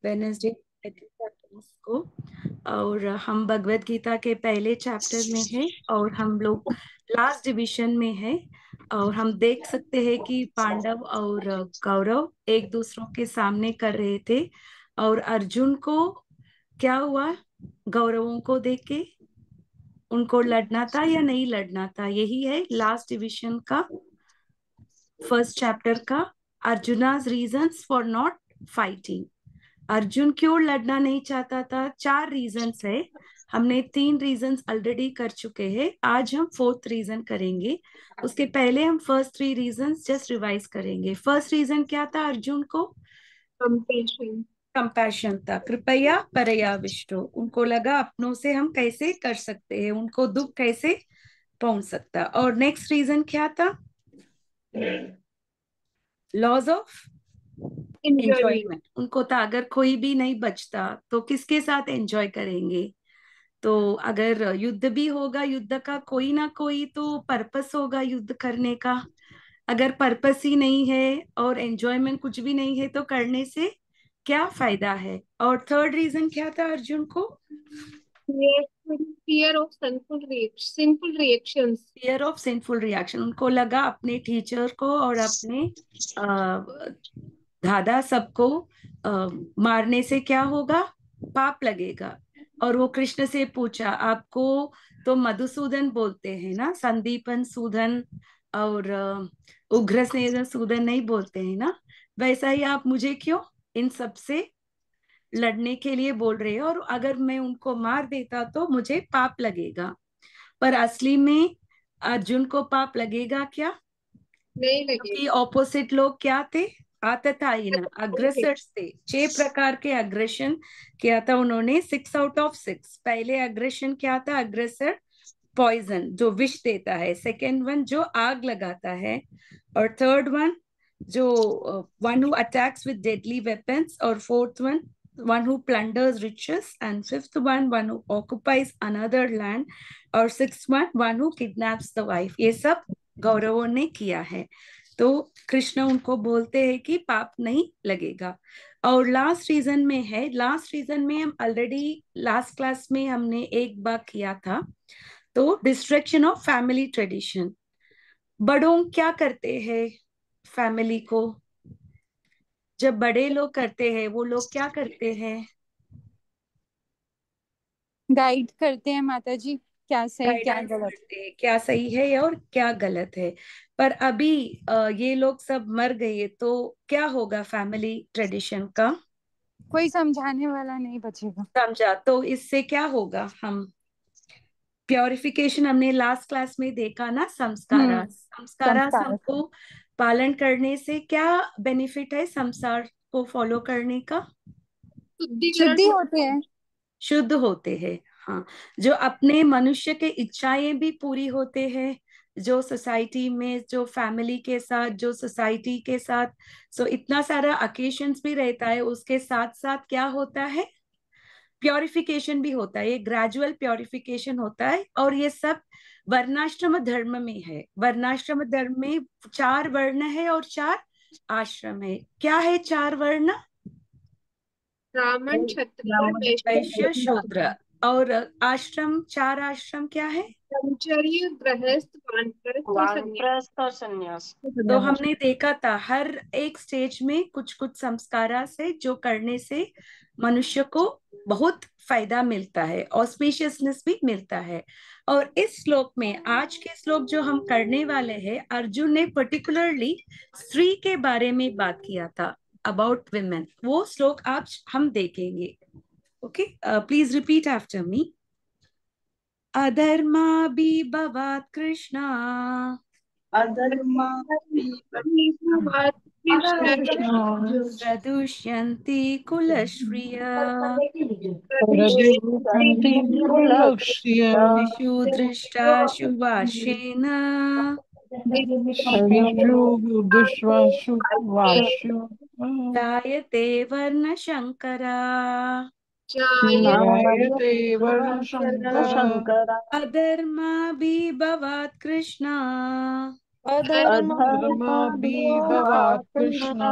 Wednesday को। और हम भगवत गीता के पहले चैप्टर में है और हम लोग लास्ट डिविजन में है। और हम देख सकते हैं कि पांडव और कौरव एक दूसरों के सामने कर रहे थे। और अर्जुन को क्या हुआ, गौरवों को देख के उनको लड़ना था या नहीं लड़ना था, यही है लास्ट डिविजन का फर्स्ट चैप्टर का। Arjuna's reasons for not fighting. Arjun क्यों लड़ना नहीं चाहता था, 4 रीजंस है। हमने 3 रीजंस ऑलरेडी कर चुके हैं, आज हम 4th रीजन करेंगे। उसके पहले हम फर्स्ट 3 रीजंस जस्ट रिवाइज करेंगे। फर्स्ट रीजन क्या था अर्जुन को? कंपेशन। कंपैशन था, कृपया परया विष्णु। उनको लगा अपनों से हम कैसे कर सकते हैं, उनको दुख कैसे पहुंच सकता। और नेक्स्ट रीजन क्या था? Lots of enjoyment. एंजॉयमेंट। उनको था अगर कोई भी नहीं बचता तो किसके साथ एंजॉय करेंगे। तो अगर युद्ध भी होगा, युद्ध का कोई ना कोई तो पर्पस होगा युद्ध करने का। अगर पर्पस ही नहीं है और एंजॉयमेंट कुछ भी नहीं है तो करने से क्या फायदा है। और थर्ड रीजन क्या था अर्जुन को? Fear of sinful reactions. Fear of sinful reaction. उनको लगा अपने टीचर को और अपने अ, दादा सबको मारने से क्या होगा, पाप लगेगा। और वो कृष्ण से पूछा, आपको तो मधुसूदन बोलते हैं ना, संदीपन सूदन और उग्रसेन सूदन नहीं बोलते हैं ना, वैसा ही आप मुझे क्यों इन सब से लड़ने के लिए बोल रहे हो, और अगर मैं उनको मार देता तो मुझे पाप लगेगा। पर असली में अर्जुन को पाप लगेगा क्या? नहीं क्योंकि लगेगा। ऑपोजिट लोग क्या थे, आततायी ना अग्रेसर्स थे। 6 प्रकार के अग्रेशन किया था उन्होंने, 6 आउट ऑफ 6। पहले अग्रेशन क्या था, अग्रेसर पॉइजन जो विष देता है, सेकेंड वन जो आग लगाता है, और थर्ड वन जो one who attacks with deadly weapons, और fourth one who plunders riches, and fifth one who occupies another land, और sixth one who kidnaps the wife. ये सब गौरवों ने किया है। तो कृष्ण उनको बोलते हैं कि पाप नहीं लगेगा। और लास्ट रीजन में है, लास्ट रीजन में हम ऑलरेडी लास्ट क्लास में हमने एक बार किया था। तो डिस्ट्रक्शन ऑफ फैमिली ट्रेडिशन। बड़ों क्या करते हैं फैमिली को, जब बड़े लोग करते हैं वो लोग क्या करते हैं? गाइड करते हैं माता जी, क्या सही क्या गाइडेंस गलत। करते हैं, क्या सही है और क्या गलत है। पर अभी ये लोग सब मर गए तो क्या होगा फैमिली ट्रेडिशन का? कोई समझाने वाला नहीं बचेगा। समझा? तो इससे क्या होगा, हम प्योरिफिकेशन हमने लास्ट क्लास में देखा ना, संस्कारा। संस्कारा संस्कार। सबको पालन करने से क्या बेनिफिट है, संसार को फॉलो करने का? शुद्धिकरण शुद्धि हो। होते हैं। शुद्ध होते हैं। हाँ, जो अपने मनुष्य के इच्छाएं भी पूरी होते हैं, जो सोसाइटी में, जो फैमिली के साथ, जो सोसाइटी के साथ, सो इतना सारा अकेशंस भी रहता है, उसके साथ साथ क्या होता है, प्योरिफिकेशन भी होता है। ये ग्रेजुअल प्योरिफिकेशन होता है। और ये सब वर्णाश्रम धर्म में है। वर्णाश्रम धर्म में 4 वर्ण है और 4 आश्रम है। क्या है 4 वर्ण? ब्राह्मण, क्षत्रिय, ब्राह्मण वैश्य, वैश्य शूद्र। और आश्रम, 4 आश्रम क्या है? ब्रह्मचर्य, गृहस्थ, वानप्रस्थ और सन्यास। वानप्रस्थ और संन्यास। तो हमने देखा था हर एक स्टेज में कुछ कुछ संस्कारा से जो करने से मनुष्य को बहुत फायदा मिलता है, ऑस्पिशियसनेस भी मिलता है। और इस श्लोक में, आज के श्लोक जो हम करने वाले हैं, अर्जुन ने पर्टिकुलरली स्त्री के बारे में बात किया था, अबाउट विमेन। वो श्लोक आज हम देखेंगे। Okay, please repeat after me. अधर्माभिभवात् कृष्णा अधर्मा कृष्ण। प्रदुष्यन्ति कुलश्रिय प्रदूषन्ति कुलक्ष्य शिशु दृष्टा शुभाशेन शिशुः दुष्वाशु वाशु जायते वर्णशङ्करा। जायते वर्णशङ्कर शंकरा। अधर्माभिभवात् कृष्णा अधर्माभिभवात् कृष्ण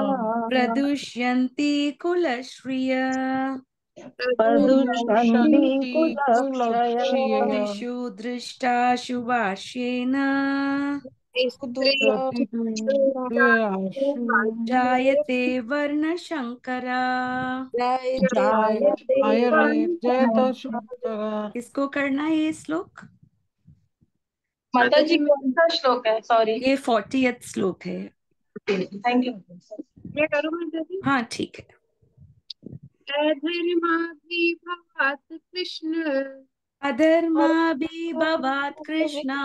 प्रदुष्यन्ति कुलश्रिय प्रदुष्यन्ति कुलक्षय स्त्रीषु दृष्टाशु वाश्येन प्रतिदुर्दयाशु जायते वर्णशंकरा। जायते जयत शंकर। किसको करना है ये श्लोक? माता जी कौन सा श्लोक है? सॉरी। ये 40th श्लोक है। Thank you. मैं करूँ माता जी? हाँ ठीक है। अधर्माभिभवात् कृष्ण अधर्माभिभवात् कृष्णा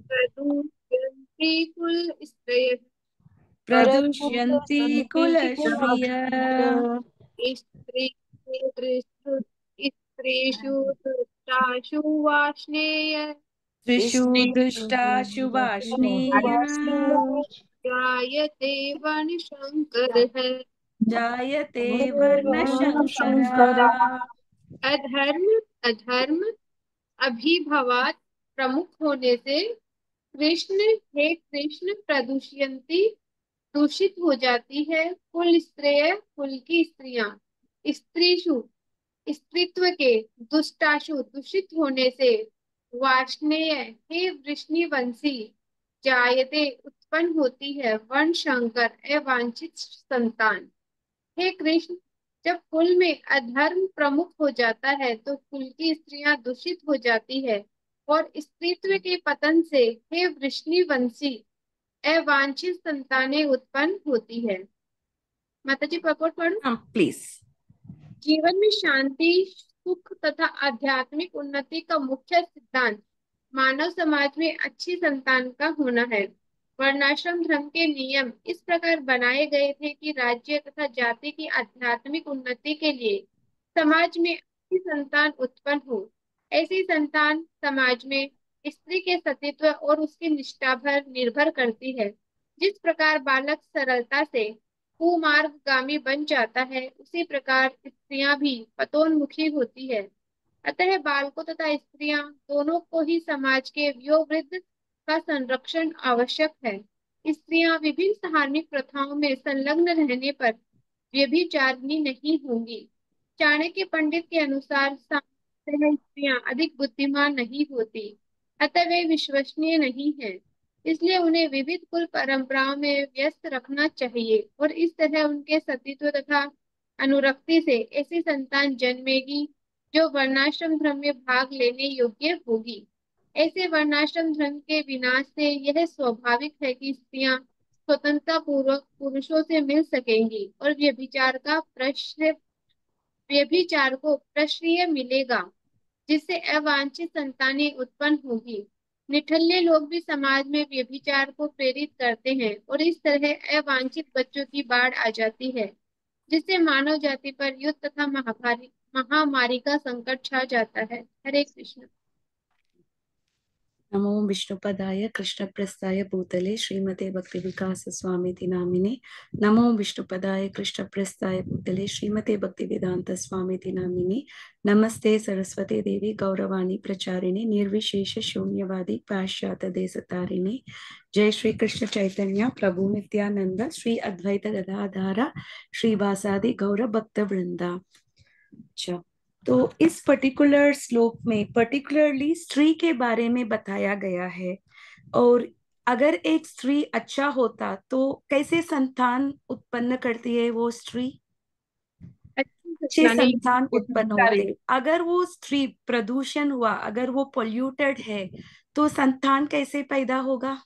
प्रदुष्यन्ति कुलस्त्रयः प्रदुष्यन्ति कुलश्रियः स्त्रीषु स्त्रीषु दुष्टाशु वार्ष्णेय त्रिषु दृष्टाशु वार्ष्णेय जायते वर्णशंकरः। जायते वर्णशंकरा। अधर्म अधर्म अभिभवात प्रमुख होने से कृष्ण हे कृष्ण प्रदुष्यंती दूषित हो जाती है कुल स्त्रिय कुल की स्त्रियां स्त्रीषु स्त्रीत्व के दुष्टाशु दूषित होने से वार्ष्णेय हे वृष्णिवंशी जायते उत्पन्न होती है वर्ण शंकर अवांछित संतान। हे कृष्ण जब कुल में अधर्म प्रमुख हो जाता है तो कुल की स्त्रियां दूषित हो जाती है और स्त्रीत्व के पतन से हे वृष्णिवंशी अवांछित संतानें उत्पन्न होती है। माता जी पकड़ पढ़ो। हाँ प्लीज। जीवन में शांति सुख तथा आध्यात्मिक उन्नति का मुख्य सिद्धांत मानव समाज में अच्छी संतान का होना है। वर्णाश्रम धर्म के नियम इस प्रकार बनाए गए थे कि राज्य तथा जाति की आध्यात्मिक उन्नति के लिए समाज में अच्छी संतान उत्पन्न हो। ऐसी संतान समाज में स्त्री के सतीत्व और उसकी निष्ठा पर निर्भर करती है। जिस प्रकार बालक सरलता से कुमार्गगामी बन जाता है उसी प्रकार स्त्रियां भी पतोन्मुखी होती है। अतः बालकों तथा स्त्रियां दोनों को ही समाज के वयोवृद्ध का संरक्षण आवश्यक है। स्त्रियां विभिन्न धार्मिक प्रथाओं में संलग्न रहने पर व्यभिचारिणी नहीं होंगी। चाणक्य पंडित के अनुसार सामान्यतः स्त्रियां अधिक बुद्धिमान नहीं होती, अतः वे विश्वसनीय नहीं है। इसलिए उन्हें विविध कुल परंपराओं में व्यस्त रखना चाहिए और इस तरह उनके सतीत्व तथा अनुरक्ति से ऐसी संतान जन्मेगी जो वर्णाश्रम धर्म में भाग लेने योग्य होगी। ऐसे वर्णाश्रम धर्म के विनाश से यह स्वाभाविक है कि स्त्रियां स्वतंत्रता पूर्वक पुरुषों से मिल सकेंगी और व्यभिचार को प्रश्रय मिलेगा जिससे अवांछित संतानें उत्पन्न होगी। निठल्ले लोग भी समाज में व्यभिचार को प्रेरित करते हैं और इस तरह अवांछित बच्चों की बाढ़ आ जाती है जिससे मानव जाति पर युद्ध तथा महामारी का संकट छा जाता है। हरे कृष्ण। नमो विष्णुपदाय कृष्णप्रस्थाय भूतले श्रीमते भक्ति विकास स्वामी नामिने। नमो विष्णुपदाय कृष्णप्रस्थाय भूतले श्रीमते भक्ति वेदांत स्वामी नामिने। नमस्ते सरस्वती देवी गौरवाणी प्रचारिणे निर्विशेष शून्यवादी पाश्चात्य देशतारिणे। जय श्री कृष्ण चैतन्य प्रभु नित्यानंद श्री अद्वैत गदाधारा श्रीवासादि गौर भक्त वृंदा। अच्छा, तो इस पर्टिकुलर श्लोक में पर्टिकुलरली स्त्री के बारे में बताया गया है और अगर एक स्त्री अच्छा होता तो कैसे संतान उत्पन्न करती है वो स्त्री? अच्छे संतान उत्पन्न होते। अगर वो स्त्री प्रदूषण हुआ, अगर वो पोल्यूटेड है तो संतान कैसे पैदा होगा?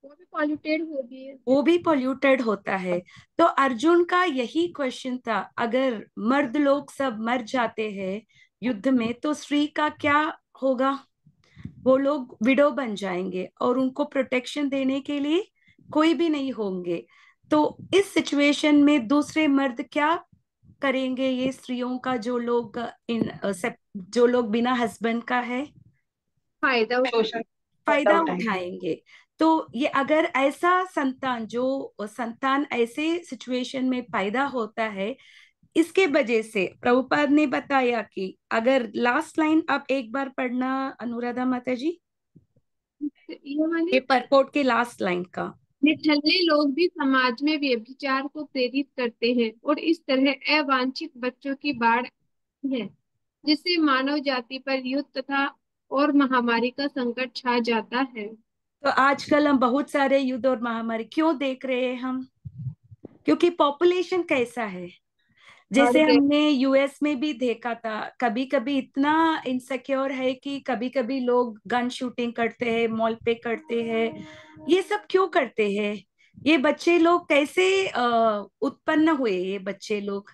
वो भी पॉल्यूटेड होगी। वो भी पोल्यूटेड होता है। तो अर्जुन का यही क्वेश्चन था, अगर मर्द लोग सब मर जाते हैं युद्ध में तो स्त्री का क्या होगा? वो लोग विडो बन जाएंगे और उनको प्रोटेक्शन देने के लिए कोई भी नहीं होंगे। तो इस सिचुएशन में दूसरे मर्द क्या करेंगे? ये स्त्रियों का जो लोग बिना हस्बैंड का है फायदा उठाएंगे। तो ये अगर ऐसा संतान ऐसे सिचुएशन में पैदा होता है, इसके वजह से प्रभुपाद ने बताया कि अगर लास्ट लाइन आप एक बार पढ़ना अनुराधा माता जी। ये वाली, ये परपोर्ट के लास्ट लाइन का। निठल्ले लोग भी समाज में व्यभिचार को प्रेरित करते हैं और इस तरह अवांछित बच्चों की बाढ़ है, जिससे मानव जाति पर युद्ध तथा और महामारी का संकट छा जाता है। तो आजकल हम बहुत सारे युद्ध और महामारी क्यों देख रहे हैं हम? क्योंकि पॉपुलेशन कैसा है, बढ़ जैसे गए। हमने यूएस में भी देखा था, कभी कभी इतना इनसिक्योर है कि कभी कभी लोग गन शूटिंग करते हैं, मॉल पे करते हैं। ये सब क्यों करते हैं? ये बच्चे लोग कैसे उत्पन्न हुए? ये बच्चे लोग,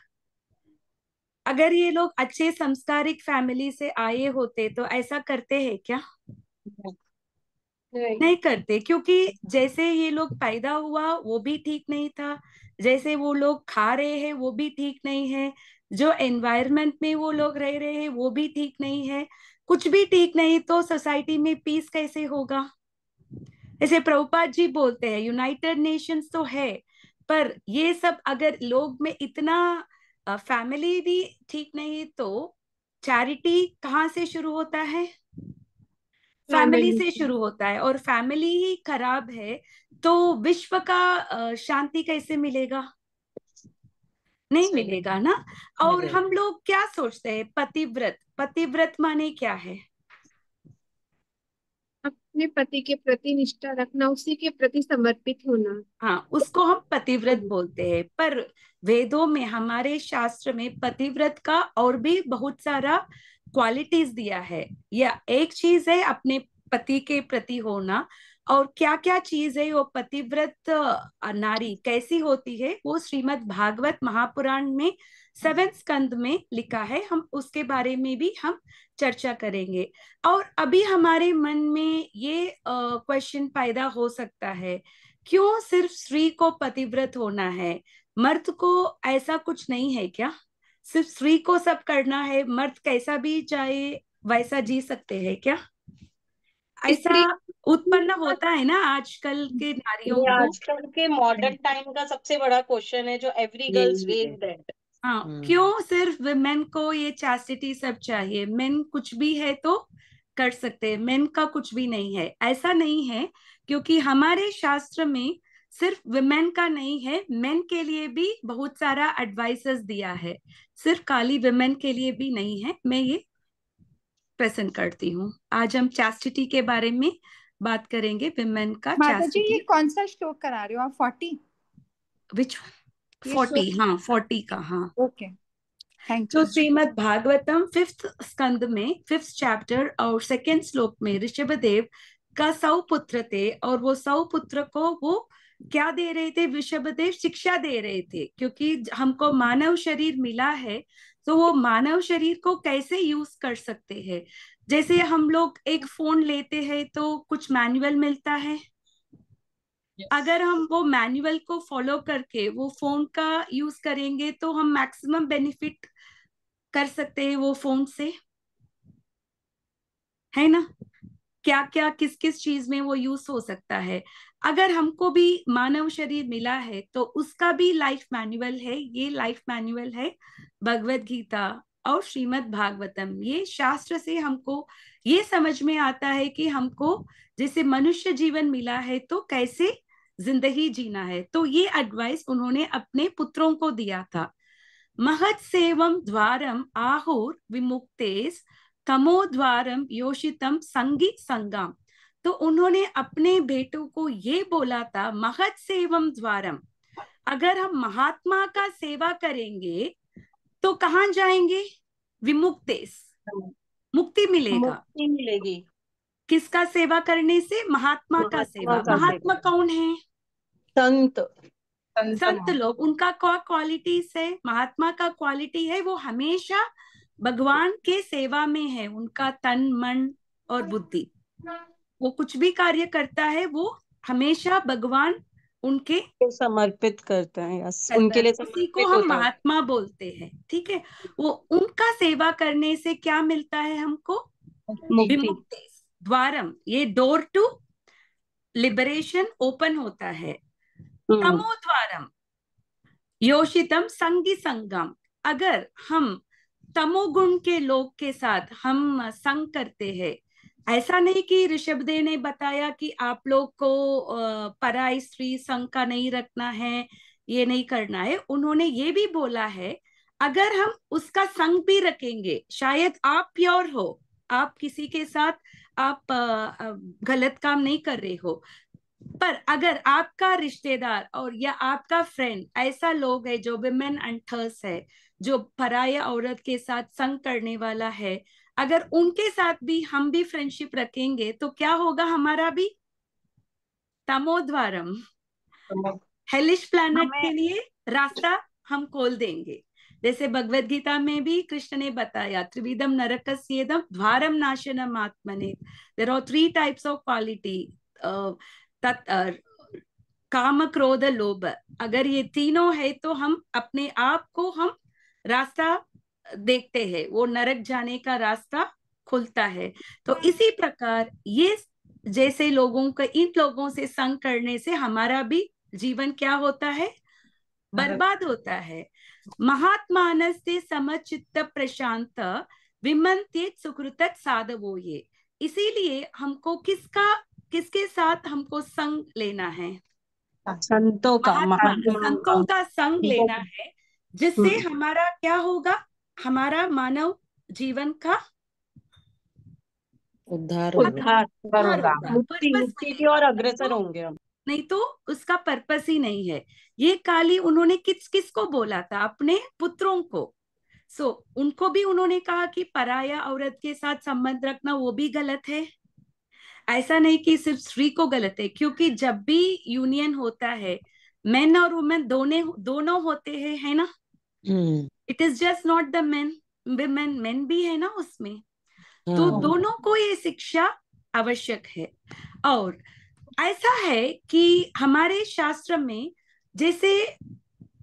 अगर ये लोग अच्छे संस्कारिक फैमिली से आए होते तो ऐसा करते हैं क्या? नहीं। नहीं करते, क्योंकि जैसे ये लोग पैदा हुआ वो भी ठीक नहीं था, जैसे वो लोग खा रहे हैं वो भी ठीक नहीं है, जो एनवायरनमेंट में वो लोग रह रहे हैं वो भी ठीक नहीं है। कुछ भी ठीक नहीं तो सोसाइटी में पीस कैसे होगा? जैसे प्रभुपाद जी बोलते हैं यूनाइटेड नेशंस तो है, पर ये सब अगर लोग में इतना फैमिली भी ठीक नहीं तो चैरिटी कहाँ से शुरू होता है? Family family. से शुरू होता है, और फैमिली ही खराब है तो विश्व का शांति कैसे मिलेगा? नहीं सही मिलेगा ना। और मिलेगा। हम लोग क्या सोचते हैं, पतिव्रत, पतिव्रत माने क्या है? अपने पति के प्रति निष्ठा रखना, उसी के प्रति समर्पित होना। हाँ, उसको हम पतिव्रत बोलते हैं। पर वेदों में, हमारे शास्त्र में पतिव्रत का और भी बहुत सारा क्वालिटीज दिया है। या एक चीज है अपने पति के प्रति होना, और क्या क्या चीज है वो पतिव्रत नारी कैसी होती है, वो श्रीमद् भागवत महापुराण में 7 स्कंद में लिखा है। हम उसके बारे में भी हम चर्चा करेंगे। और अभी हमारे मन में ये क्वेश्चन पैदा हो सकता है, क्यों सिर्फ स्त्री को पतिव्रत होना है? मर्द को ऐसा कुछ नहीं है क्या? सिर्फ स्त्री को सब करना है, मर्द कैसा भी चाहे वैसा जी सकते हैं क्या? ऐसा स्त्री उत्पन्न होता है ना आजकल के नारियों ये को। आजकल के मॉडर्न टाइम का सबसे बड़ा क्वेश्चन है जो एवरी गर्ल्स यही है। Raise that. हाँ, क्यों सिर्फ विमेन को ये चैस्टिटी सब चाहिए? मेन कुछ भी है तो कर सकते हैं, मेन का कुछ भी नहीं है, ऐसा नहीं है। क्योंकि हमारे शास्त्र में सिर्फ विमेन का नहीं है, मेन के लिए भी बहुत सारा एडवाइसेस दिया है, सिर्फ खाली विमेन के लिए भी नहीं है। मैं ये प्रेजेंट करती हूँ। आज हम चैस्टिटी के बारे में बात करेंगे, विमेन का माता जी, ये चैस्टिटी। कौन सा श्लोक करा रहे हो आप? 40? विच ये 40? श्लोक। हाँ, 40 का, हाँ। ओके, थैंक तो यू। श्रीमद् भागवतम 5th स्कंद में 5th चैप्टर और 2nd श्लोक में ऋषभदेव का 100 पुत्र थे, और वो 100 पुत्र को वो क्या दे रहे थे? ऋषभदेव शिक्षा दे रहे थे, क्योंकि हमको मानव शरीर मिला है तो वो मानव शरीर को कैसे यूज कर सकते हैं। जैसे हम लोग एक फोन लेते हैं तो कुछ मैनुअल मिलता है, अगर हम वो मैनुअल को फॉलो करके वो फोन का यूज करेंगे तो हम मैक्सिमम बेनिफिट कर सकते हैं वो फोन से, है ना? क्या क्या किस किस चीज में वो यूज हो सकता है। अगर हमको भी मानव शरीर मिला है तो उसका भी लाइफ मैनुअल है। ये लाइफ मैनुअल है भगवत गीता और श्रीमद् भागवतम। ये शास्त्र से हमको ये समझ में आता है कि हमको जैसे मनुष्य जीवन मिला है तो कैसे जिंदगी जीना है। तो ये एडवाइस उन्होंने अपने पुत्रों को दिया था। महत् सेवम द्वारम आहुर विमुक्तेस तमो द्वारम योषितम संगी संगम। तो उन्होंने अपने बेटों को ये बोला था, महत् सेवम द्वारम, अगर हम महात्मा का सेवा करेंगे तो कहाँ जाएंगे? विमुक्तेस, मुक्ति मिलेगा। मुक्ति मिलेगी। किसका सेवा करने से? महात्मा का महात्मा सेवा। का महात्मा सेवा। कौन है? संत। संत लोग। उनका क्या क्वालिटीज है? महात्मा का क्वालिटी है वो हमेशा भगवान के सेवा में है, उनका तन मन और बुद्धि, वो कुछ भी कार्य करता है वो हमेशा भगवान उनके को समर्पित करते हैं, यस, करता उनके है, लिए उसी को समर्पित हम होता है। महात्मा बोलते हैं। ठीक है, वो उनका सेवा करने से क्या मिलता है हमको? मुक्ति। विमुक्ति द्वारम, ये डोर टू लिबरेशन ओपन होता है। हम्म। तमो द्वारम योषितम संगी संगम, अगर हम तमोगुण के लोग के साथ हम संग करते हैं ऐसा नहीं कि ऋषभदेव ने बताया कि आप लोग को पराई स्त्री संग का नहीं रखना है, ये नहीं करना है। उन्होंने ये भी बोला है अगर हम उसका संग भी रखेंगे, शायद आप प्योर हो, आप किसी के साथ आप गलत काम नहीं कर रहे हो, पर अगर आपका रिश्तेदार और या आपका फ्रेंड ऐसा लोग है जो विमेन अंटर्स है, जो पराया औरत के साथ संग करने वाला है, अगर उनके साथ भी हम भी फ्रेंडशिप रखेंगे तो क्या होगा, हमारा भी तमोद्वारम, हेलिश प्लैनेट के लिए रास्ता हम खोल देंगे। जैसे भगवत गीता में भी कृष्ण ने बताया त्रिविधम नरकस्येदम द्वारम नाशनम आत्मने, there are 3 types of quality, काम क्रोध लोभ, अगर ये तीनों है तो हम अपने आप को हम रास्ता देखते हैं, वो नरक जाने का रास्ता खुलता है। तो इसी प्रकार ये जैसे लोगों को, इन लोगों से संग करने से हमारा भी जीवन क्या होता है, बर्बाद होता है। महात्मानस्ते समचित्त प्रशांत विमंत्येत सुकृत साधवो ये, इसीलिए हमको किसके साथ हमको संग लेना है, संतों का, संतों का संग लेना है, जिससे हमारा क्या होगा, हमारा मानव जीवन का उद्धार होगा, मुक्ति की ओर अग्रसर होंगे हम। नहीं तो उसका पर्पस ही नहीं है। ये काली उन्होंने किसको बोला था, अपने पुत्रों को। उनको भी उन्होंने कहा कि पराया औरत के साथ संबंध रखना वो भी गलत है। ऐसा नहीं कि सिर्फ स्त्री को गलत है, क्योंकि जब भी यूनियन होता है मेन और वुमेन दोनों होते हैं, है ना। It is just not the main, women, main भी है ना उसमें। तो दोनों को ये शिक्षा आवश्यक है। और ऐसा है कि हमारे शास्त्र में जैसे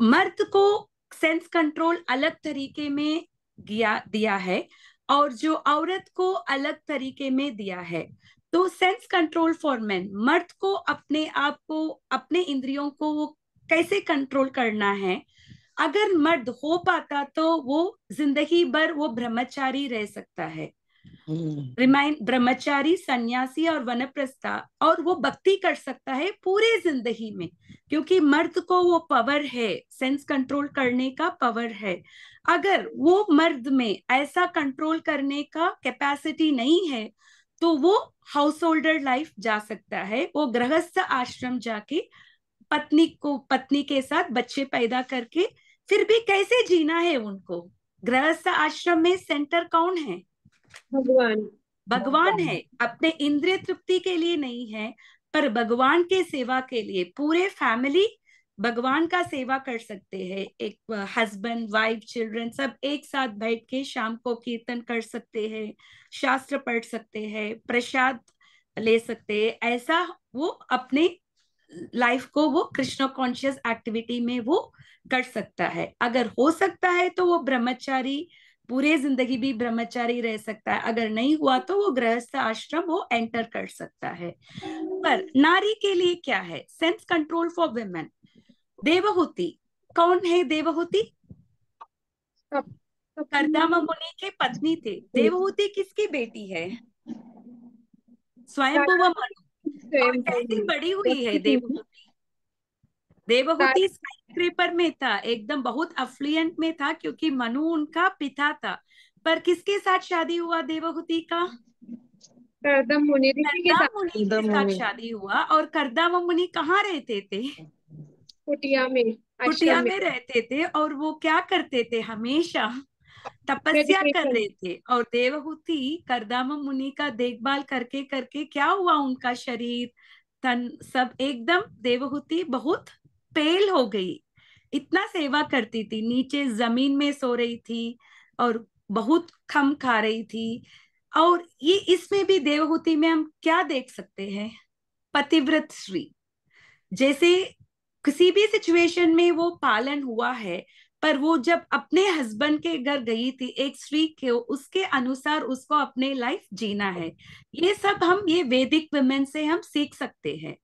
मर्द को सेंस कंट्रोल अलग तरीके में दिया है और जो औरत को अलग तरीके में दिया है। तो सेंस कंट्रोल फॉर मेन, मर्द को अपने आप को, अपने इंद्रियों को वो कैसे कंट्रोल करना है। अगर मर्द हो पाता तो वो जिंदगी भर वो ब्रह्मचारी रह सकता है, ब्रह्मचारी, सन्यासी और वनप्रस्था, और वो भक्ति कर सकता है पूरे जिंदगी में, क्योंकि मर्द को वो पावर है, सेंस कंट्रोल करने का पावर है। अगर वो मर्द में ऐसा कंट्रोल करने का कैपेसिटी नहीं है तो वो हाउस होल्डर लाइफ जा सकता है, वो गृहस्थ आश्रम जाके पत्नी के साथ बच्चे पैदा करके फिर भी कैसे जीना है उनको। गृहस्थ आश्रम में सेंटर कौन है, भगवान है। अपने इंद्रिय तृप्ति के लिए नहीं है, पर भगवान के सेवा के लिए पूरे फैमिली भगवान का सेवा कर सकते हैं। एक हस्बैंड, वाइफ, चिल्ड्रन सब एक साथ बैठ के शाम को कीर्तन कर सकते हैं, शास्त्र पढ़ सकते हैं, प्रसाद ले सकते हैं। ऐसा वो अपने लाइफ को वो कृष्ण कॉन्शियस एक्टिविटी में वो कर सकता है। अगर हो सकता है तो वो ब्रह्मचारी पूरे जिंदगी भी ब्रह्मचारी रह सकता है, अगर नहीं हुआ तो वो गृहस्थ आश्रम वो एंटर कर सकता है। पर नारी के लिए क्या है, sense control for women. Devahuti कौन है, देवहूति कर्दम मुनि के पत्नी थे। देवहूति किसकी बेटी है, स्वयंभुव मनु। और कैसे बड़ी हुई है देवहूति, देवहूति स्काईस्क्रेपर में था, एकदम बहुत अफ्लुएंट में था, क्योंकि मनु उनका पिता था। पर किसके साथ शादी हुआ देवहूति का, कर्दम मुनि के साथ शादी हुआ। और कर्दम मुनि कहाँ रहते थे, कुटिया में रहते थे। और वो क्या करते थे, हमेशा तपस्या कर रहे थे। और देवहूति कर्दम मुनि का देखभाल करके करके क्या हुआ, उनका शरीर तन सब एकदम, देवहूति बहुत पेल हो गई। इतना सेवा करती थी, नीचे जमीन में सो रही थी और बहुत खम खा रही थी। और ये इसमें भी देवहूति में हम क्या देख सकते हैं, पतिव्रत स्त्री। जैसे किसी भी सिचुएशन में वो पालन हुआ है, पर वो जब अपने हस्बैंड के घर गई थी एक स्त्री के, उसके अनुसार उसको अपने लाइफ जीना है। ये सब हम ये वैदिक वुमेन से हम सीख सकते हैं।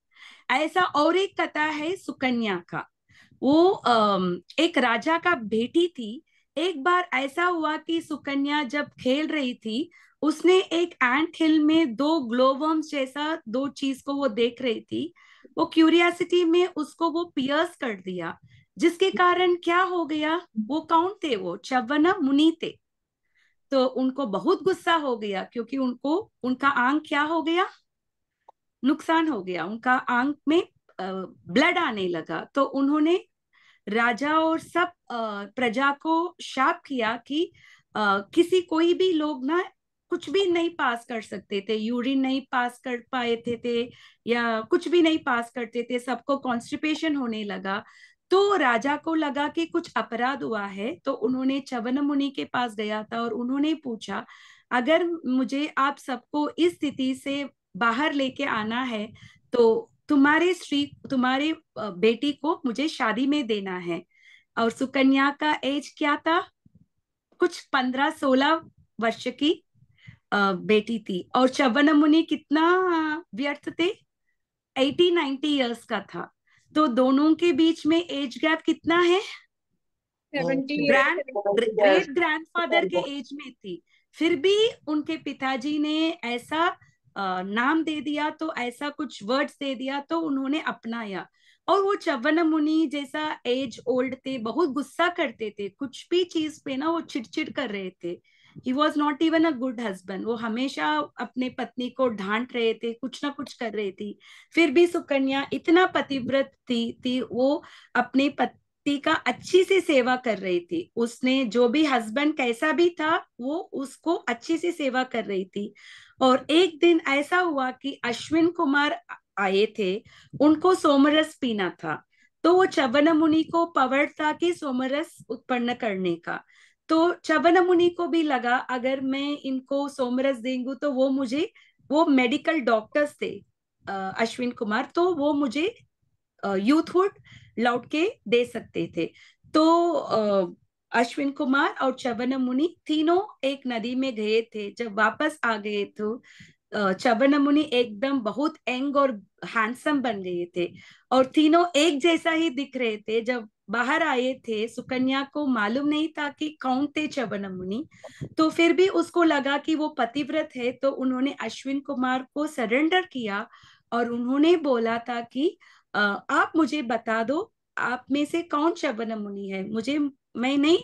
ऐसा और एक कथा है सुकन्या का। वो एक राजा का बेटी थी। एक बार ऐसा हुआ कि सुकन्या जब खेल रही थी, उसने एक एंट हिल में दो ग्लोवर्म्स जैसा दो चीज को वो देख रही थी। वो क्यूरियासिटी में उसको वो पियर्स कर दिया, जिसके कारण क्या हो गया, वो कौन थे, वो च्यवन मुनि थे। तो उनको बहुत गुस्सा हो गया, क्योंकि उनको उनका आंख क्या हो गया, नुकसान हो गया, उनका आंख में ब्लड आने लगा। तो उन्होंने राजा और सब प्रजा को शाप किया कि किसी कोई भी लोग ना कुछ भी नहीं पास कर सकते थे, यूरिन नहीं पास कर पाए थे या कुछ भी नहीं पास करते थे, सबको कॉन्स्टिपेशन होने लगा। तो राजा को लगा कि कुछ अपराध हुआ है, तो उन्होंने च्यवन मुनि के पास गया था और उन्होंने पूछा, अगर मुझे आप सबको इस स्थिति से बाहर लेके आना है तो तुम्हारे बेटी को मुझे शादी में देना है। और सुकन्या का एज क्या था, कुछ 15-16 वर्ष की बेटी थी। और च्यवन मुनि कितना व्यर्थ थे, 80-90 इयर्स का था। तो दोनों के बीच में एज गैप कितना है, 70 years। ग्रेट ग्रैंडफादर के एज में थी। फिर भी उनके पिताजी ने ऐसा नाम दे दिया, तो ऐसा कुछ वर्ड्स दे दिया, तो उन्होंने अपनाया। और वो च्यवन मुनि जैसा एज ओल्ड थे, बहुत गुस्सा करते थे, कुछ भी चीज पे ना वो चिड़चिड़ कर रहे थे। He was not even a good husband, वो हमेशा अपने पत्नी को डांट रहे थे, कुछ ना कुछ कर रही थी। फिर भी सुकन्या इतना पतिव्रत थी वो अपने पति का अच्छी से सेवा कर रही थी। उसने जो भी हस्बैंड कैसा भी था, वो उसको अच्छी से सेवा कर रही थी। और एक दिन ऐसा हुआ कि अश्विन कुमार आए थे, उनको सोमरस पीना था। तो वो च्यवन मुनि को पावर था कि सोमरस उत्पन्न करने का। तो च्यवन मुनि को भी लगा, अगर मैं इनको सोमरस देंगू तो वो मेडिकल डॉक्टर्स थे अश्विन कुमार, तो वो मुझे यूथहुड लौट के दे सकते थे। तो अश्विन कुमार और च्यवन मुनि तीनों एक नदी में गए थे। जब वापस आ गए तो च्यवन मुनि एकदम बहुत यंग और हैंडसम बन गए थे, और तीनों एक जैसा ही दिख रहे थे। जब बाहर आए थे, सुकन्या को मालूम नहीं था कि कौन थे च्यवन मुनि। तो फिर भी उसको लगा कि वो पतिव्रत है, तो उन्होंने अश्विन कुमार को सरेंडर किया और उन्होंने बोला था कि आप मुझे बता दो, आप में से कौन च्यवन मुनि है, मैं नहीं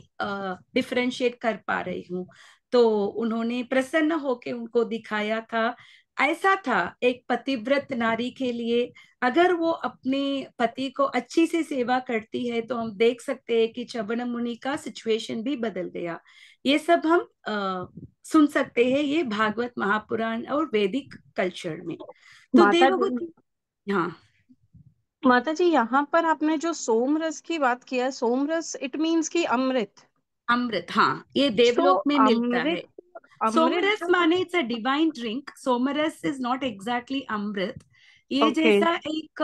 डिफरेंशिएट कर पा रही हूँ। तो उन्होंने प्रसन्न होके उनको दिखाया था। ऐसा था एक पतिव्रत नारी के लिए, अगर वो अपने पति को अच्छी से सेवा करती है, तो हम देख सकते हैं कि च्यवन मुनि का सिचुएशन भी बदल गया। ये सब हम सुन सकते हैं, ये भागवत महापुराण और वैदिक कल्चर में। तो माता देवहूति, हाँ माता जी, यहाँ पर आपने जो सोमरस की बात किया, सोमरस इट मीन्स कि अमृत। अमृत, हाँ ये तो देवलोक में मिलता अमृत है। अमृत सोमरस जो माने इट्स अ डिवाइन ड्रिंक, सोमरस इज नॉट एग्जैक्टली अमृत। ये ओके, जैसा एक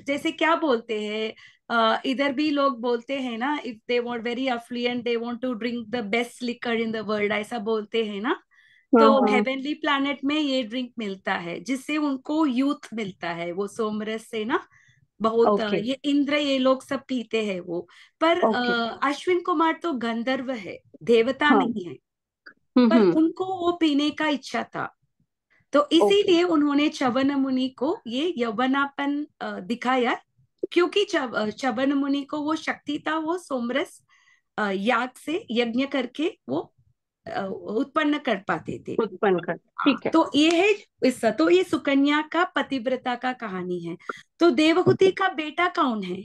जैसे क्या बोलते हैं, इधर भी लोग बोलते हैं ना, if they want very affluent they want to drink the best liquor in the world, ऐसा बोलते हैं ना। हाँ तो हाँ, हेवनली प्लैनेट में ये ड्रिंक मिलता है, जिससे उनको यूथ मिलता है, वो सोमरस से ना बहुत ओके ये इंद्र ये लोग सब पीते हैं वो। पर ओके, अश्विन कुमार तो गंधर्व है, देवता हाँ, नहीं है। पर हम्म, उनको वो पीने का इच्छा था, तो ओके, इसीलिए उन्होंने च्यवन मुनि को ये यौवनापन दिखाया। क्योंकि च्यवन मुनि को वो शक्ति था, वो सोमरस याग से यज्ञ करके वो उत्पन्न कर पाते थे। उत्पन्न कर, ठीक है। तो ये है किस्सा, तो ये सुकन्या का पतिव्रता का कहानी है। तो देवहूति का बेटा कौन है,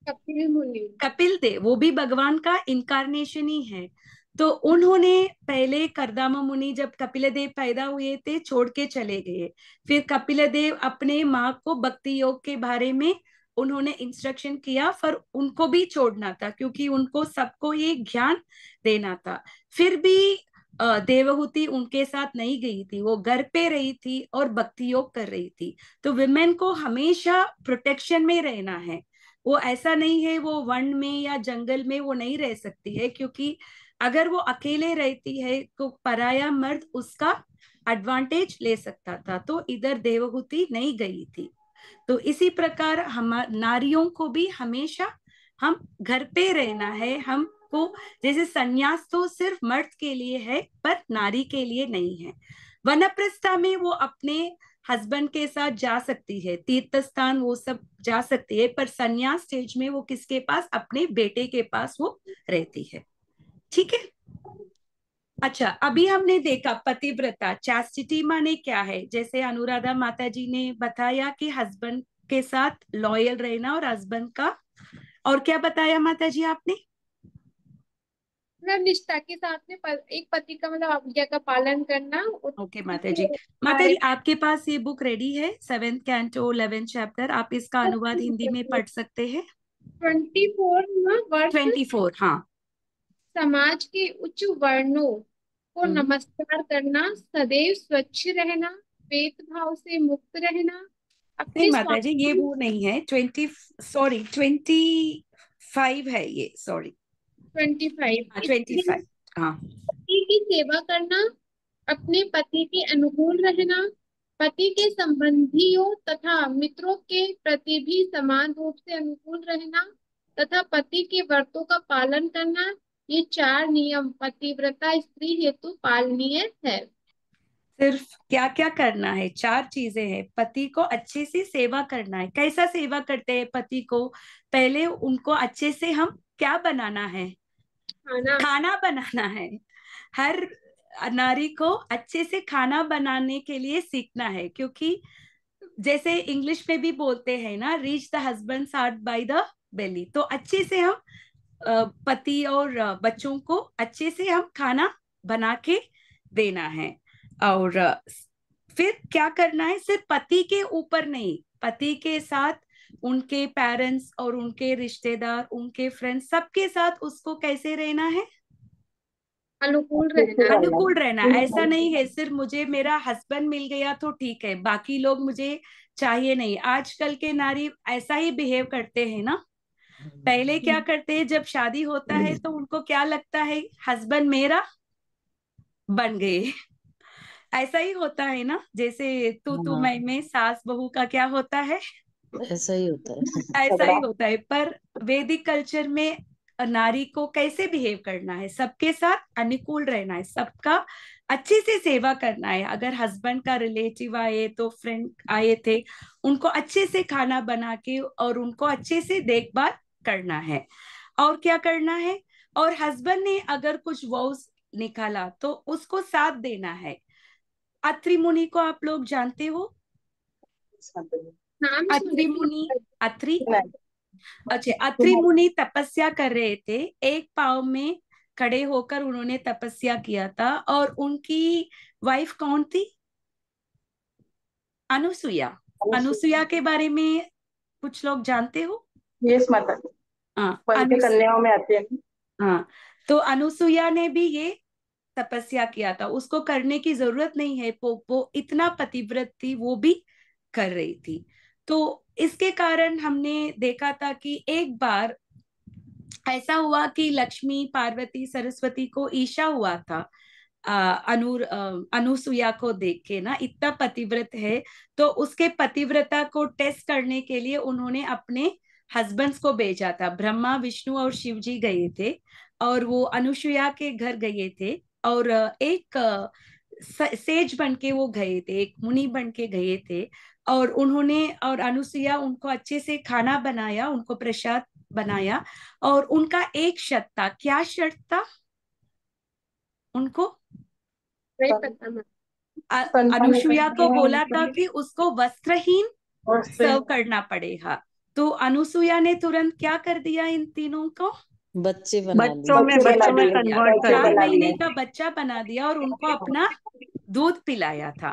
कपिल मुनि। कपिल देव, वो भी भगवान का इनकारनेशन ही है। तो उन्होंने पहले करदम मुनि, जब कपिल देव पैदा हुए थे, छोड़ के चले गए। फिर कपिल देव अपने माँ को भक्ति योग के बारे में उन्होंने इंस्ट्रक्शन किया, पर उनको भी छोड़ना था, क्योंकि उनको सबको ये ज्ञान देना था। फिर भी देवहूति उनके साथ नहीं गई थी, वो घर पे रही थी और भक्ति योग कर रही थी। तो विमेन को हमेशा प्रोटेक्शन में रहना है। वो ऐसा नहीं है वो वन में या जंगल में वो नहीं रह सकती है, क्योंकि अगर वो अकेले रहती है तो पराया मर्द उसका एडवांटेज ले सकता था। तो इधर देवहूति नहीं गई थी। तो इसी प्रकार हम नारियों को भी हमेशा हम घर पे रहना है, हम उनको, जैसे संन्यास तो सिर्फ मर्द के लिए है पर नारी के लिए नहीं है। वनप्रस्था में वो अपने हस्बैंड के साथ जा सकती है, तीर्थ स्थान वो सब जा सकती है, पर संन्यास स्टेज में वो किसके पास, अपने बेटे के पास वो रहती है। ठीक है। अच्छा, अभी हमने देखा पतिव्रता, चैस्टिटी माने क्या है, जैसे अनुराधा माता जी ने बताया कि हस्बैंड के साथ लॉयल रहना, और हस्बैंड का, और क्या बताया माता जी आपने? मतलब निष्ठा के साथ में एक पति का मतलब आज्ञा का पालन करना और ओके माता जी। माता जी, आपके पास ये बुक रेडी है, 7th कैंटो 11th चैप्टर, आप इसका अनुवाद हिंदी में पढ़ सकते हैं। 24 वर्ष 24, हाँ। समाज के उच्च वर्णों को हम्म। नमस्कार करना, सदैव स्वच्छ रहना, भेदभाव से मुक्त रहना, नहीं अपने माता जी, ये स्वामी वो नहीं है, 25 है ये, सॉरी। 25 हाँ, स्त्री 25, हाँ। की सेवा करना, अपने पति के अनुकूल रहना, पति के संबंधियों तथा मित्रों के प्रति भी समान रूप से अनुकूल रहना तथा पति के व्रतों का पालन करना, ये 4 नियम पतिव्रता स्त्री हेतु पालनीय है। सिर्फ क्या क्या करना है, 4 चीजें हैं। पति को अच्छे से सेवा करना है। कैसा सेवा करते हैं पति को? पहले उनको अच्छे से हम क्या बनाना है, खाना। खाना बनाना है। हर नारी को अच्छे से खाना बनाने के लिए सीखना है, क्योंकि जैसे इंग्लिश में भी बोलते हैं ना, reach the husband heart by the belly. तो अच्छे से हम पति और बच्चों को अच्छे से हम खाना बना के देना है। और फिर क्या करना है, सिर्फ पति के ऊपर नहीं, पति के साथ उनके पेरेंट्स और उनके रिश्तेदार, उनके फ्रेंड्स, सबके साथ उसको कैसे रहना है, अनुकूल रहना। अनुकूल रहना। ऐसा नहीं है सिर्फ मुझे मेरा हस्बैंड मिल गया तो ठीक है, बाकी लोग मुझे चाहिए नहीं। आजकल के नारी ऐसा ही बिहेव करते हैं ना। पहले क्या करते हैं, जब शादी होता है तो उनको क्या लगता है, हस्बैंड मेरा बन गए। ऐसा ही होता है ना, जैसे तू हाँ, मैं सास बहू का क्या होता है, ऐसा ही होता है। ऐसा ही होता है। पर वैदिक कल्चर में नारी को कैसे बिहेव करना है, सबके साथ अनुकूल रहना है, सबका अच्छे से सेवा करना है। अगर हस्बैंड का रिलेटिव आए तो फ्रेंड आए थे, उनको अच्छे से खाना बना के और उनको अच्छे से देखभाल करना है। और क्या करना है, और हस्बैंड ने अगर कुछ वॉव्स निकाला तो उसको साथ देना है। अत्रि मुनि को आप लोग जानते हो? नाम अत्रि सुने। मुनि, अत्रि, अच्छा, अत्रि मुनि तपस्या कर रहे थे, एक पाव में खड़े होकर उन्होंने तपस्या किया था। और उनकी वाइफ कौन थी? अनुसुईया। अनुसुईया के बारे में कुछ लोग जानते हो? यस माता, हाँ, पंचकन्याओं में आती है। हाँ। तो अनुसुईया ने भी ये तपस्या किया था, उसको करने की जरूरत नहीं है, वो इतना पतिव्रत थी, वो भी कर रही थी। तो इसके कारण हमने देखा था कि एक बार ऐसा हुआ कि लक्ष्मी, पार्वती, सरस्वती को ईर्ष्या हुआ था अनुसुईया को देख के ना, इतना पतिव्रत है। तो उसके पतिव्रता को टेस्ट करने के लिए उन्होंने अपने हस्बैंड्स को भेजा था। ब्रह्मा, विष्णु और शिव जी गए थे, और वो अनुसुईया के घर गए थे। और एक सेज बन के वो गए थे, एक मुनि बन के गए थे। और उन्होंने, और अनुसुईया उनको अच्छे से खाना बनाया, उनको प्रसाद बनाया। और उनका एक शर्त था, क्या शर्त था उनको? नहीं पता मैं। अनुसुईया को बोला था कि उसको वस्त्रहीन सर्व करना पड़ेगा। तो अनुसुईया ने तुरंत क्या कर दिया, इन तीनों को बच्चे बना बच्चों लिए। में बच्चा बना दिया, कन्वर्ट कर 4 दिया। महीने का बच्चा बना दिया और उनको अपना दूध पिलाया था।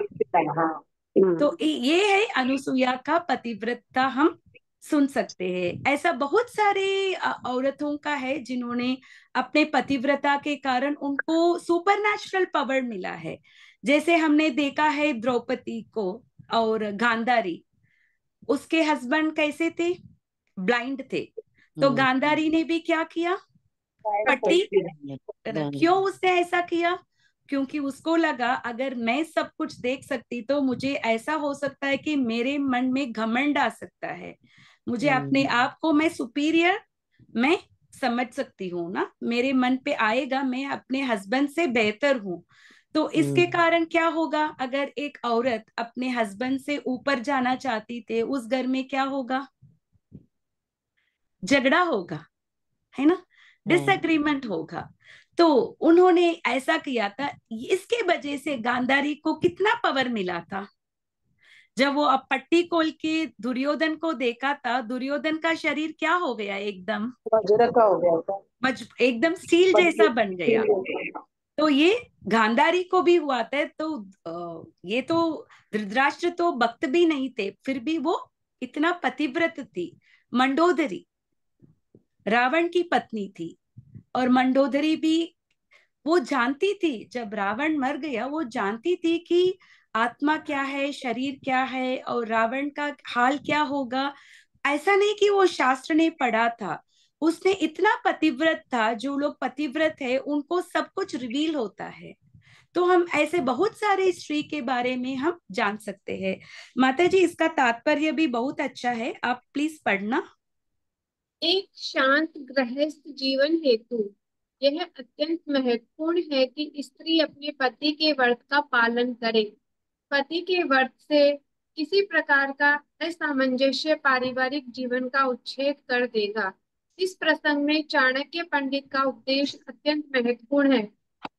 तो ये है अनुसुईया का पतिव्रता, हम सुन सकते हैं। ऐसा बहुत सारे औरतों का है जिन्होंने अपने पतिव्रता के कारण उनको सुपरनैचुरल पावर मिला है। जैसे हमने देखा है द्रौपदी को और गांधारी, उसके हस्बैंड कैसे थे, ब्लाइंड थे। तो गांधारी ने भी क्या किया, पट्टी। क्यों उसने ऐसा किया? क्योंकि उसको लगा अगर मैं सब कुछ देख सकती तो मुझे ऐसा हो सकता है कि मेरे मन में घमंड आ सकता है, मुझे अपने आप को मैं सुपीरियर, मैं समझ सकती हूँ ना, मेरे मन पे आएगा मैं अपने हस्बैंड से बेहतर हूँ। तो इसके कारण क्या होगा, अगर एक औरत अपने हस्बैंड से ऊपर जाना चाहती थे, उस घर में क्या होगा, झगड़ा होगा, है ना, डिसएग्रीमेंट होगा। तो उन्होंने ऐसा किया था। इसके वजह से गांधारी को कितना पावर मिला था। जब वो अब पट्टी खोल के दुर्योधन को देखा था, दुर्योधन का शरीर क्या हो गया, एकदम वज्र का हो गया था। एकदम स्टील जैसा बन गया। तो ये गांधारी को भी हुआ था। तो ये तो धृतराष्ट्र तो भक्त भी नहीं थे, फिर भी वो इतना पतिव्रत थी। मंडोदरी रावण की पत्नी थी, और मंडोदरी भी वो जानती थी, जब रावण मर गया वो जानती थी कि आत्मा क्या है, शरीर क्या है, और रावण का हाल क्या होगा। ऐसा नहीं कि वो शास्त्र ने पढ़ा था, उसने इतना पतिव्रत था। जो लोग पतिव्रत है उनको सब कुछ रिवील होता है। तो हम ऐसे बहुत सारे हिस्ट्री के बारे में हम जान सकते हैं। माता जी, इसका तात्पर्य भी बहुत अच्छा है, आप प्लीज पढ़ना। एक शांत गृहस्थ जीवन हेतु यह अत्यंत महत्वपूर्ण है कि स्त्री अपने पति के व्रत का पालन करे। पति के व्रत से किसी प्रकार का असामंजस्य पारिवारिक जीवन का उच्छेद कर देगा। इस प्रसंग में चाणक्य पंडित का उपदेश अत्यंत महत्वपूर्ण है।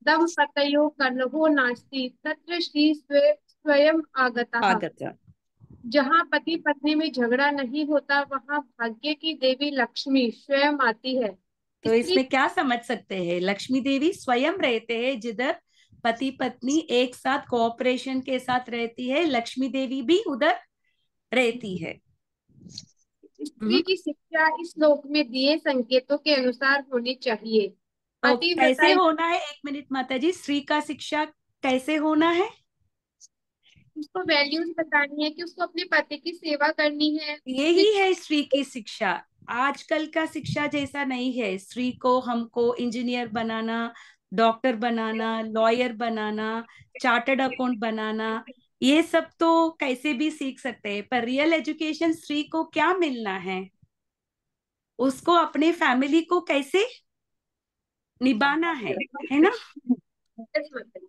दंपतयो कलहो नास्ति तत्र श्री स्वयं आगतः। आगत। जहाँ पति पत्नी में झगड़ा नहीं होता वहाँ भाग्य की देवी लक्ष्मी स्वयं आती है। तो स्त्री इसमें क्या समझ सकते हैं, लक्ष्मी देवी स्वयं रहते हैं। जिधर पति पत्नी एक साथ कोऑपरेशन के साथ रहती है, लक्ष्मी देवी भी उधर रहती है। स्त्री की शिक्षा इस श्लोक में दिए संकेतों के अनुसार होनी चाहिए। तो पतिव्रता कैसे होना है, एक मिनट माता जी, स्त्री का शिक्षा कैसे होना है? उसको वैल्यूज बतानी है कि उसको अपने पति की सेवा करनी है। यही है स्त्री की शिक्षा। आजकल का शिक्षा जैसा नहीं है। स्त्री को हमको इंजीनियर बनाना, डॉक्टर बनाना, लॉयर बनाना, चार्टर्ड अकाउंट बनाना, ये सब तो कैसे भी सीख सकते हैं। पर रियल एजुकेशन स्त्री को क्या मिलना है, उसको अपने फैमिली को कैसे निभाना है ना।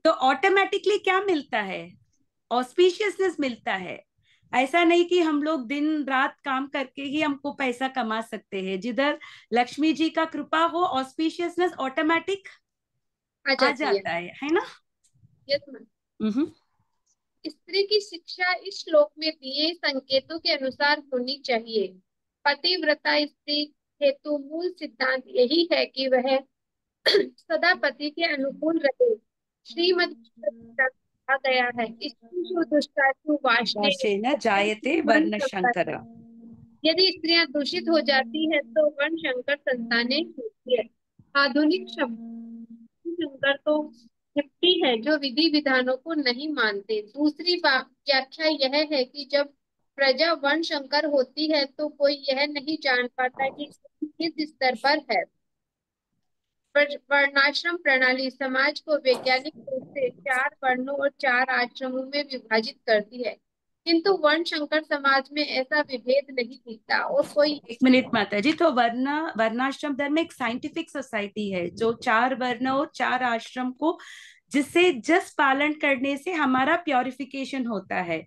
तो ऑटोमेटिकली क्या मिलता है, ऑस्पिशियसनेस मिलता है। ऐसा नहीं कि हम लोग दिन रात काम करके ही हमको पैसा कमा सकते हैं। जिधर लक्ष्मी जी का कृपा हो, ऑस्पिशियसनेस ऑटोमेटिक आ जाता है ना। Yes ma'am. स्त्री की शिक्षा इस श्लोक में दिए संकेतों के अनुसार होनी चाहिए। पतिव्रता स्त्री हेतु मूल सिद्धांत यही है कि वह सदा पति के अनुकूल रहे। श्रीमद् कहा गया है, स्त्री दुष्टाचु वाष्णे न जायते वर्ण शंकर। यदि स्त्रियां दूषित हो जाती है तो वर्ण शंकर संतानें होती है। आधुनिक शब्द शंकर तो हिप्पी है जो विधि विधानों को नहीं मानते। दूसरी व्याख्या यह है कि जब प्रजा वर्ण शंकर होती है तो कोई यह नहीं जान पाता कि किस स्तर पर है। वर्णाश्रम प्रणाली समाज को वैज्ञानिक रूप से 4 वर्णों और 4 आश्रमों में विभाजित करती है, किंतु वर्ण शंकर समाज में ऐसा विभेद नहीं दिखता। और कोई एक मिनट माता जी, तो वर्णाश्रम धर्म एक साइंटिफिक सोसाइटी है जो 4 वर्ण और 4 आश्रम को, जिससे जस्ट पालन करने से हमारा प्योरिफिकेशन होता है।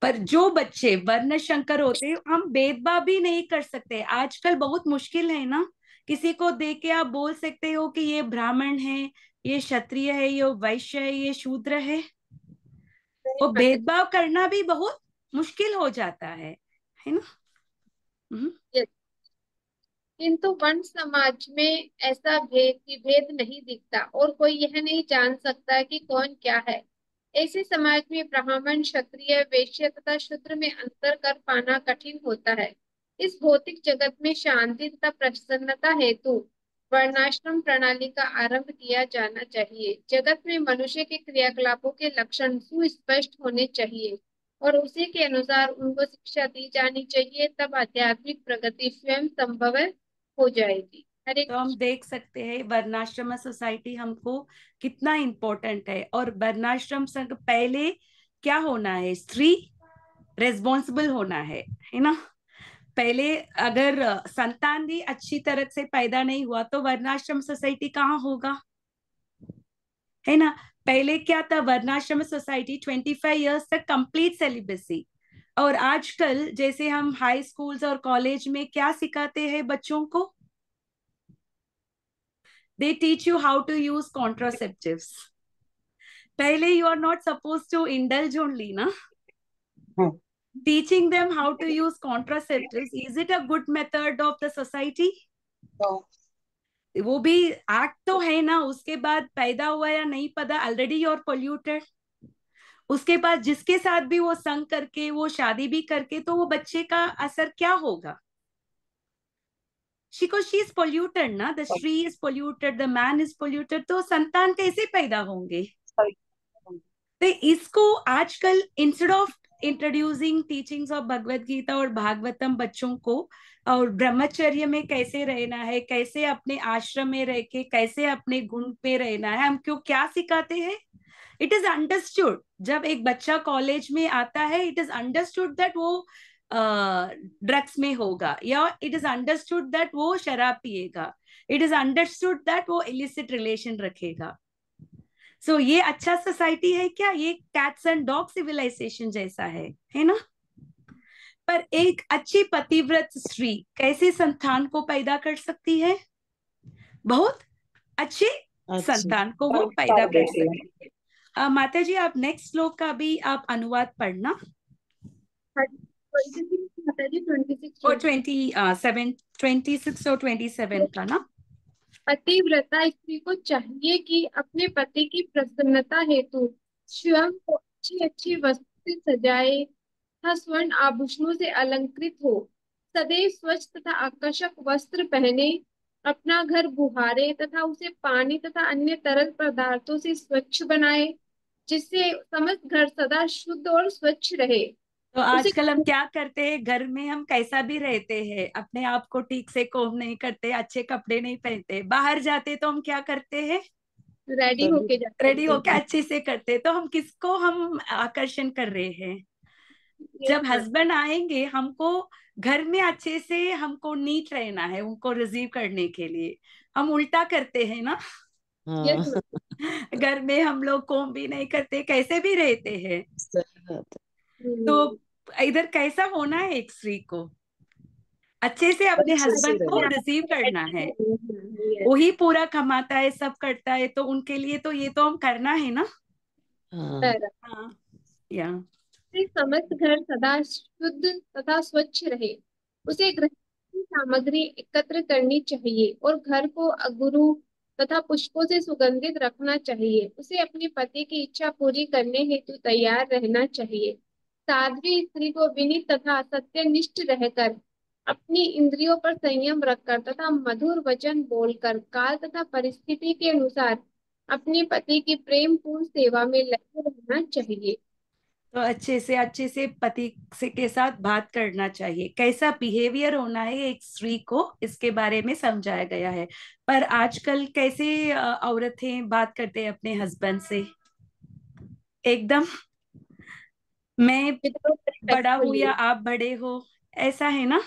पर जो बच्चे वर्ण शंकर होते हैं, हम भेदभाव भी नहीं कर सकते। आजकल बहुत मुश्किल है ना, किसी को देख के आप बोल सकते हो कि ये ब्राह्मण है, ये क्षत्रिय है, ये वैश्य है, ये शूद्र है। वो भेदभाव करना भी बहुत मुश्किल हो जाता है ना। किंतु वर्ण समाज में ऐसा भेद नहीं दिखता और कोई यह नहीं जान सकता कि कौन क्या है। ऐसे समाज में ब्राह्मण, क्षत्रिय, वैश्य तथा शूद्र में अंतर कर पाना कठिन होता है। इस भौतिक जगत में शांति तथा प्रसन्नता हेतु वर्णाश्रम प्रणाली का आरंभ किया जाना चाहिए। जगत में मनुष्य के क्रियाकलापों के लक्षण सुस्पष्ट होने चाहिए और उसी के अनुसार उनको शिक्षा दी जानी चाहिए, तब आध्यात्मिक प्रगति स्वयं संभव हो जाएगी। हरे तो हम देख सकते हैं वर्णाश्रम सोसाइटी हमको कितना इम्पोर्टेंट है। और वर्णाश्रम संघ पहले क्या होना है, स्त्री रेस्पॉन्सिबल होना है ना। पहले अगर संतान भी अच्छी तरह से पैदा नहीं हुआ तो वर्णाश्रम सोसाइटी कहाँ होगा, है ना। पहले क्या था, वर्णाश्रम सोसाइटी 25 इयर्स तक कंप्लीट सेलिबेसी। और आजकल जैसे हम हाई स्कूल्स और कॉलेज में क्या सिखाते हैं बच्चों को, they teach you how to use contraceptives. पहले you are not suppose to indulge only ना, teaching them how to use contraceptives, is it a good method of the society? वो भी एक्ट तो है ना, उसके बाद पैदा हुआ या नहीं पैदा, ऑलरेडी यू आर पोल्यूटेड। उसके बाद जिसके साथ भी वो संग करके, वो शादी भी करके, तो वो बच्चे का असर क्या होगा? she is polluted ना, the tree is polluted, the man is polluted, तो संतान कैसे पैदा होंगे? तो इसको आजकल instead of introducing teachings of Bhagavad Gita और भागवतम बच्चों को, और ब्रह्मचर्य में कैसे रहना है, कैसे अपने आश्रम में रह के कैसे अपने गुण पे रहना है, हम क्यों क्या सिखाते हैं? इट इज अंडरस्टूड, जब एक बच्चा कॉलेज में आता है, इट इज अंडरस्टूड दैट वो ड्रग्स में होगा, या इट इज अंडरस्टूड दैट वो शराब पिएगा, इट इज अंडरस्टूड दैट वो इलिसिट रिलेशन रखेगा। सो ये अच्छा सोसाइटी है क्या? ये कैट्स एंड डॉग सिविलाइजेशन जैसा है ना। पर एक अच्छी पतिव्रत स्त्री कैसे संतान को पैदा कर सकती है? बहुत अच्छे संतान को वो पैदा कर सकती है। माता जी, आप नेक्स्ट श्लोक का भी आप अनुवाद पढ़ना। माता जी 26 और 26 और 27 का ना। पतिव्रता स्त्री को चाहिए कि अपने पति की प्रसन्नता हेतु स्वयं को अच्छी अच्छी वस्तु से सजाए तथा स्वर्ण आभूषणों से अलंकृत हो, सदैव स्वच्छ तथा आकर्षक वस्त्र पहने, अपना घर बुहारे तथा उसे पानी तथा अन्य तरल पदार्थों से स्वच्छ बनाए, जिससे समस्त घर सदा शुद्ध और स्वच्छ रहे। तो आजकल हम क्या करते हैं, घर में हम कैसा भी रहते हैं, अपने आप को ठीक से कोम नहीं करते, अच्छे कपड़े नहीं पहनते, बाहर जाते तो हम क्या करते हैं, रेडी होके जाते, रेडी होके अच्छे से करते, तो हम किसको हम आकर्षण कर रहे हैं? जब हस्बैंड आएंगे, हमको घर में अच्छे से हमको नीट रहना है, उनको रिसीव करने के लिए हम उल्टा करते हैं ना। घर में हम लोग कोम भी नहीं करते, कैसे भी रहते हैं। तो इधर कैसा होना है, एक स्त्री को अच्छे से अपने हस्बैंड को रिसीव करना है। वही पूरा कमाता है, सब करता है, तो उनके लिए तो ये तो हम करना है ना। हाँ, या समस्त घर सदा शुद्ध तथा स्वच्छ रहे, उसे गृह की सामग्री एकत्र करनी चाहिए और घर को अगुरु तथा पुष्पों से सुगंधित रखना चाहिए। उसे अपने पति की इच्छा पूरी करने हेतु तैयार रहना चाहिए। साध्वी स्त्री को विनीत तथा सत्यनिष्ठ रहकर, अपनी इंद्रियों पर संयम रखकर तथा मधुर वचन बोलकर, काल तथा परिस्थिति के अनुसार अपने पति की प्रेम पूर्ण सेवा में लगे रहना चाहिए। तो अच्छे से पति से के साथ बात करना चाहिए, कैसा बिहेवियर होना है एक स्त्री को, इसके बारे में समझाया गया है। पर आजकल कैसे औरतें बात करते हैं अपने हस्बैंड से, एकदम मैं बड़ा हूँ या आप बड़े हो, ऐसा है ना।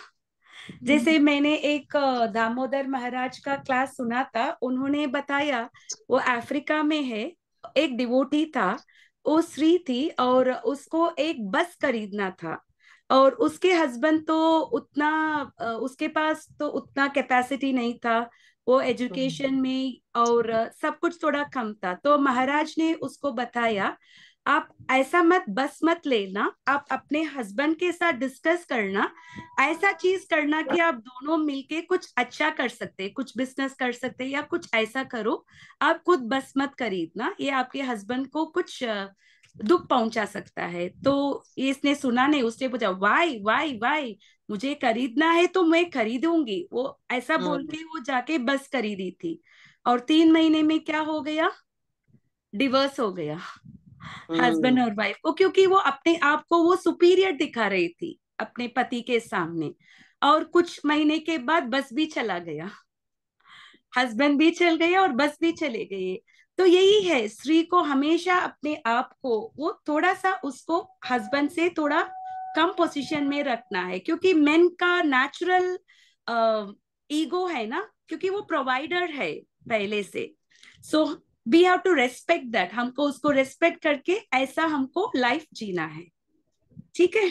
जैसे मैंने एक दामोदर महाराज का क्लास सुना था, उन्होंने बताया वो अफ्रीका में है, एक डिवोटी था, वो स्त्री थी और उसको एक बस खरीदना था, और उसके हस्बैंड तो उतना उसके पास तो उतना कैपेसिटी नहीं था, वो एजुकेशन में और सब कुछ थोड़ा कम था। तो महाराज ने उसको बताया, आप ऐसा बस मत लेना, आप अपने हस्बैंड के साथ डिस्कस करना, ऐसा चीज करना कि आप दोनों मिलके कुछ अच्छा कर सकते, कुछ बिजनेस कर सकते, या कुछ ऐसा करो, आप खुद बस मत खरीदना, ये आपके हस्बैंड को कुछ दुख पहुंचा सकता है। तो इसने सुना नहीं, उसने पूछा वाई वाई वाई, मुझे खरीदना है तो मैं खरीदूंगी, वो ऐसा बोल के वो जाके बस खरीदी थी, और 3 महीने में क्या हो गया, डिवोर्स हो गया हस्बैंड और वाइफ को, क्योंकि वो अपने आप को वो सुपीरियर दिखा रही थी अपने पति के सामने। और कुछ महीने के बाद बस भी चला गया, हस्बैंड भी चल गए और बस भी चले गए। तो यही है, स्त्री को हमेशा अपने आप को वो थोड़ा सा उसको हस्बैंड से थोड़ा कम पोजीशन में रखना है, क्योंकि मेन का नेचुरल ईगो है ना, क्योंकि वो प्रोवाइडर है पहले से। So we have to respect that, हमको उसको रेस्पेक्ट करके ऐसा हमको लाइफ जीना है, ठीक है।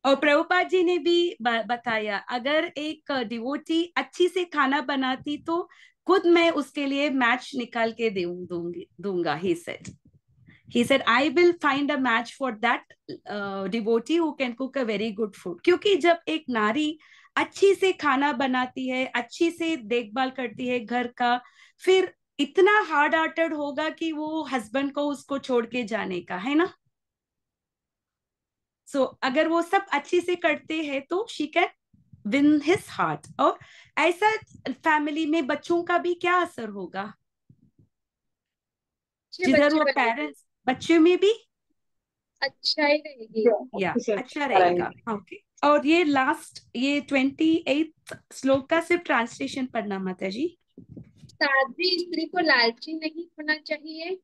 और प्रभुपाद जी ने भी बताया, अगर एक डिवोटी अच्छी से खाना बनाती तो खुद मैं उसके लिए मैच निकाल के दूंगा। he said I will find a match for that devotee who can cook a very good food। क्योंकि जब एक नारी अच्छी से खाना बनाती है, अच्छी से देखभाल करती है घर का, फिर इतना हार्ड हार्टेड होगा कि वो हस्बैंड को उसको छोड़ के जाने का है ना। सो अगर वो सब अच्छी से करते हैं तो she can win his heart. और ऐसा फैमिली में बच्चों का भी क्या असर होगा, जिधर वो पेरेंट्स, बच्चे में भी अच्छा ही रहेगी, या अच्छा रहेगा। ओके, और ये लास्ट, ये 28 श्लोक का सिर्फ ट्रांसलेशन पढ़ना माता जी। साध्वी स्त्री को लालची नहीं होना चाहिए,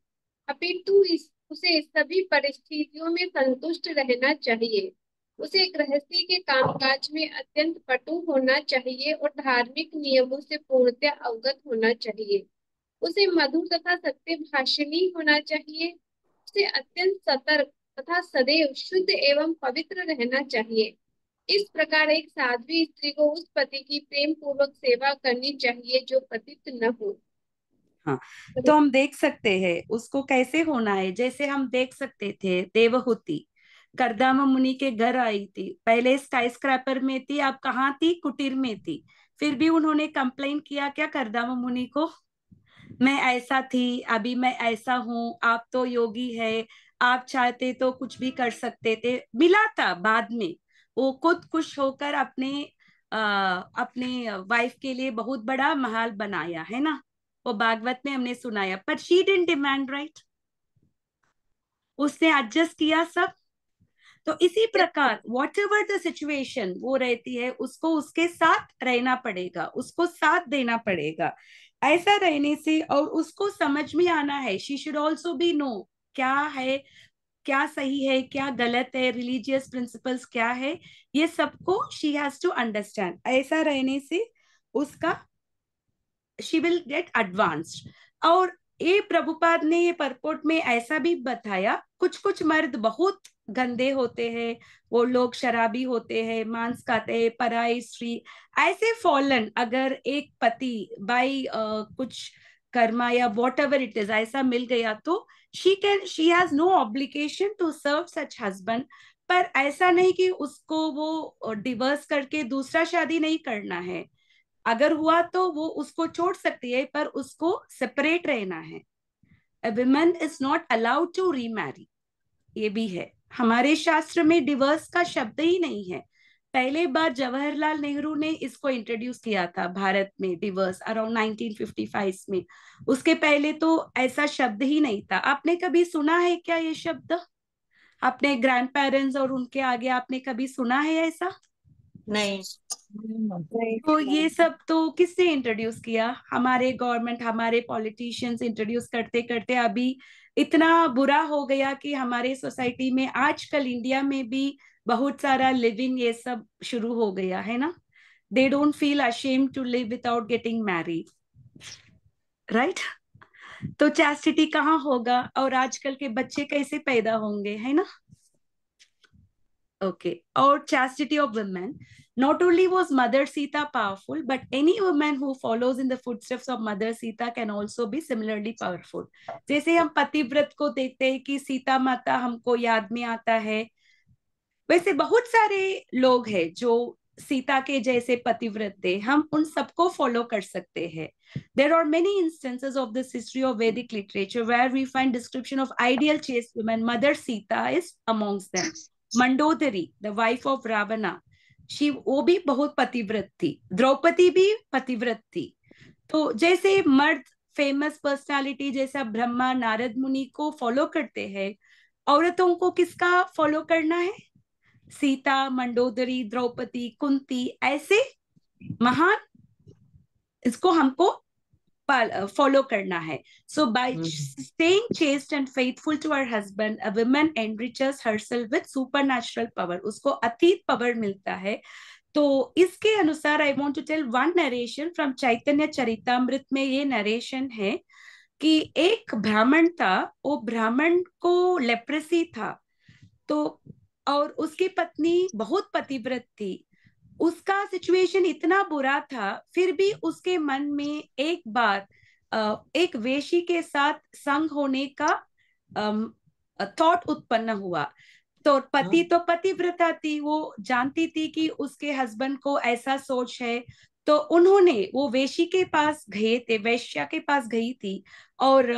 अपितु उसे सभी परिस्थितियों में संतुष्ट रहना चाहिए। उसे गृहस्थी के कामकाज में अत्यंत पटु होना चाहिए और धार्मिक नियमों से पूर्णतः अवगत होना चाहिए। उसे मधुर तथा सत्य भाषिणी होना चाहिए। उसे अत्यंत सतर्क तथा सदैव शुद्ध एवं पवित्र रहना चाहिए। इस प्रकार एक साध्वी स्त्री को उस पति की प्रेम पूर्वक सेवा करनी चाहिए जो पतित न हो। हाँ, तो हम देख सकते हैं उसको कैसे होना है। जैसे हम देख सकते थे देवहूति करदामा मुनि के घर आई थी, पहले स्काई स्क्रैपर में थी, अब कहाँ थी, कुटीर में थी। फिर भी उन्होंने कंप्लेन किया क्या करदामा मुनि को, मैं ऐसा थी, अभी मैं ऐसा हूँ, आप तो योगी है, आप चाहते तो कुछ भी कर सकते थे। मिला था बाद में, वो खुद खुश होकर अपने वाइफ के लिए बहुत बड़ा महल बनाया है ना, वो भागवत में हमने सुनाया। पर शी डिडंट डिमांड, राइट, उसने एडजस्ट किया सब। तो इसी प्रकार वॉट एवर द सिचुएशन वो रहती है, उसको उसके साथ रहना पड़ेगा, उसको साथ देना पड़ेगा। ऐसा रहने से, और उसको समझ में आना है, she should also be no क्या है, क्या सही है, क्या गलत है, रिलीजियस प्रिंसिपल्स क्या है, ये सबको शी हैज टू अंडरस्टैंड। ऐसा रहने से उसका शी विल गेट एडवांस्ड। और ये प्रभुपाद ने ये परपोर्ट में ऐसा भी बताया, कुछ कुछ मर्द बहुत गंदे होते हैं, वो लोग शराबी होते हैं, मांस खाते हैं, पराई स्त्री, ऐसे फॉलन अगर एक पति बाई कुछ कर्मा या वॉट एवर इट इज ऐसा मिल गया तो she has no obligation to serve such husband. पर ऐसा नहीं कि उसको वो डिवर्स करके दूसरा शादी नहीं करना है, अगर हुआ तो वो उसको छोड़ सकती है, पर उसको सेपरेट रहना है। A woman is not allowed to remarry, ये भी है। हमारे शास्त्र में डिवर्स का शब्द ही नहीं है। पहले बार जवाहरलाल नेहरू ने इसको इंट्रोड्यूस किया था भारत में, डिवर्स अराउंड 1955 में। उसके पहले तो ऐसा शब्द ही नहीं था। आपने कभी सुना है क्या ये शब्द, अपने ग्रैंड पेरेंट्स और उनके आगे आपने कभी सुना है ऐसा? नहीं। तो ये सब तो किसने इंट्रोड्यूस किया, हमारे गवर्नमेंट, हमारे पॉलिटिशियंस इंट्रोड्यूस करते करते अभी इतना बुरा हो गया कि हमारे सोसाइटी में आजकल इंडिया में भी बहुत सारा लिविंग ये सब शुरू हो गया है ना। They don't feel ashamed to live without getting married, right. तो चैस्टिटी कहाँ होगा, और आजकल के बच्चे कैसे पैदा होंगे, है ना। Okay. Or chastity of women. Not only was Mother Sita powerful, but any woman who follows in the footsteps of Mother Sita can also be similarly powerful. जैसे हम पतिव्रत को देखते हैं कि सीता माता हमको याद में आता है, वैसे बहुत सारे लोग हैं जो सीता के जैसे पतिव्रत थे, हम उन सबको फॉलो कर सकते हैं। There are many instances of this history of Vedic literature where we find description of ideal chaste women. Mother Sita is amongst them. Mandodari the wife of Ravana, वो भी बहुत पतिव्रत थी। द्रौपदी भी पतिव्रत थी। तो जैसे मर्द फेमस पर्सनालिटी जैसा ब्रह्मा, नारद मुनि को फॉलो करते हैं, औरतों को किसका फॉलो करना है, सीता, मंडोदरी, द्रौपदी, कुंती, ऐसे महान इसको हमको फॉलो करना है. So by staying chaste and faithful to her husband a woman enriches herself with supernatural power. उसको अतीत पावर मिलता है. तो इसके अनुसार I want to tell one narration from Chaitanya Charitamrita में. ये नरेशन है कि एक ब्राह्मण था. वो ब्राह्मण को लेप्रेसी था. तो और उसकी पत्नी बहुत पतिव्रत थी. उसका सिचुएशन इतना बुरा था, फिर भी उसके मन में एक बार एक वेशी के साथ संग होने का थॉट उत्पन्न हुआ. तो पति तो पतिव्रता थी, वो जानती थी कि उसके हस्बैंड को ऐसा सोच है. तो उन्होंने वो वेशी के पास गए थे, वेश्या के पास गई थी और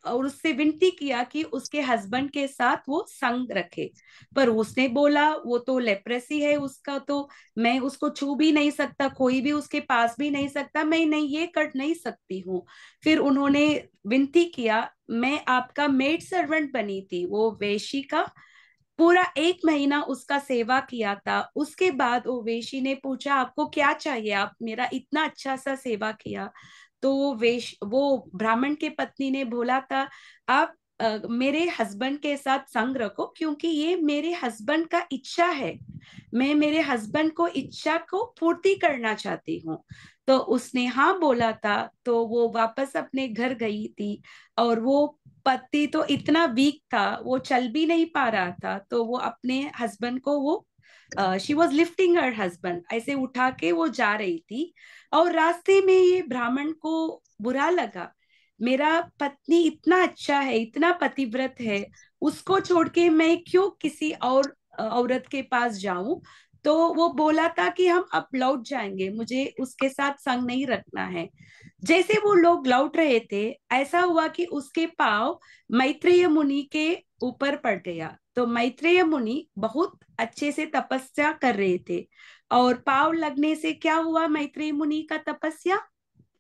उससे विनती किया कि उसके हस्बैंड के साथ वो संग रखे. पर उसने बोला वो तो लेप्रेसी है उसका, तो मैं उसको छू भी नहीं सकता, कोई भी उसके पास भी नहीं सकता, मैं नहीं ये कर नहीं सकती हूँ. फिर उन्होंने विनती किया, मैं आपका मेड सर्वेंट बनी थी. वो वेशी का पूरा 1 महीना उसका सेवा किया था. उसके बाद वो वेशी ने पूछा आपको क्या चाहिए, आप मेरा इतना अच्छा सा सेवा किया. तो वो ब्राह्मण के पत्नी ने बोला था आप मेरे हस्बैंड के साथ संग रखो, क्योंकि ये मेरे हस्बैंड का इच्छा है. मैं मेरे हस्बैंड को इच्छा को पूर्ति करना चाहती हूँ. तो उसने हाँ बोला था. तो वो वापस अपने घर गई थी. और वो पति तो इतना वीक था, वो चल भी नहीं पा रहा था. तो वो अपने हस्बैंड को वो she was lifting her husband, ऐसे उठा के वो जा रही थी. और रास्ते में ये ब्राह्मण को बुरा लगा, मेरा पत्नी इतना अच्छा है, इतना पतिव्रत है, उसको छोड़ के मैं क्यों किसी और औरत के पास जाऊं. तो वो बोला था कि हम अब लौट जाएंगे, मुझे उसके साथ संग नहीं रखना है. जैसे वो लोग लौट रहे थे, ऐसा हुआ कि उसके पाँव मैत्रेय मुनि के ऊपर पड़ गया. तो मैत्रेय मुनि बहुत अच्छे से तपस्या कर रहे थे, और पाँव लगने से क्या हुआ, मैत्रेय मुनि का तपस्या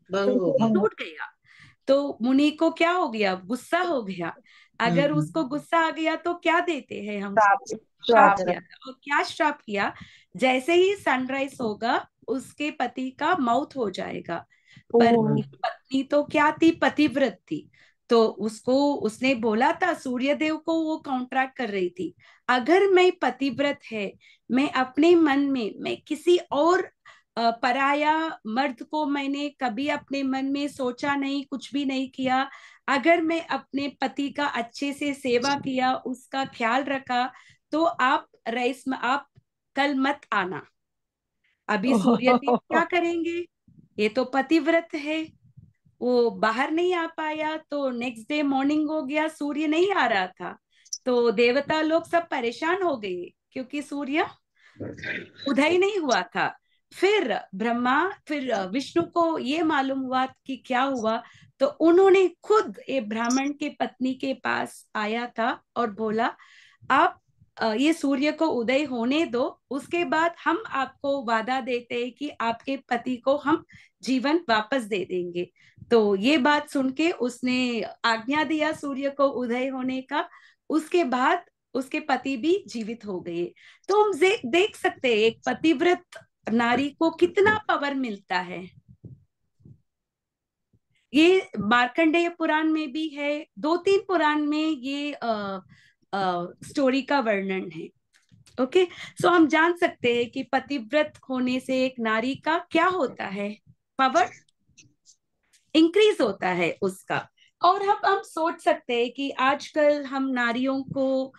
भंग हो गया। टूट गया. तो मुनि को क्या हो गया, गुस्सा हो गया. अगर उसको गुस्सा आ गया तो क्या देते हैं हम, श्राप दिया था. और क्या श्राप किया, जैसे ही सनराइज होगा उसके पति का मौत हो जाएगा. पर पत्नी तो क्या थी, पतिव्रत थी. तो उसने बोला था, सूर्यदेव को वो कॉन्ट्रैक्ट कर रही थी, अगर मैं पतिव्रत है, मैं अपने मन में मैं किसी और पराया मर्द को मैंने कभी अपने मन में सोचा नहीं, कुछ भी नहीं किया. अगर मैं अपने पति का अच्छे से सेवा किया, उसका ख्याल रखा, तो आप रईस में आप कल मत आना. अभी सूर्यदेव क्या करेंगे, ये तो पतिव्रत है. वो बाहर नहीं आ पाया. तो नेक्स्ट डे मॉर्निंग हो गया, सूर्य नहीं आ रहा था. तो देवता लोग सब परेशान हो गए, क्योंकि सूर्य उदय नहीं हुआ था. फिर विष्णु को ये मालूम हुआ कि क्या हुआ. तो उन्होंने खुद ये ब्राह्मण के पत्नी के पास आया था और बोला, आप ये सूर्य को उदय होने दो, उसके बाद हम आपको वादा देते हैं कि आपके पति को हम जीवन वापस दे देंगे. तो ये बात सुन के उसने आज्ञा दिया सूर्य को उदय होने का. उसके बाद उसके पति भी जीवित हो गए. तो हम देख सकते हैं एक पतिव्रत नारी को कितना पावर मिलता है. ये मार्कंडेय पुराण में भी है, 2-3 पुराण में ये स्टोरी का वर्णन है. ओके, सो हम जान सकते हैं कि पतिव्रत होने से एक नारी का क्या होता है, पावर इंक्रीज होता है उसका. और हम सोच सकते हैं कि आजकल हम नारियों को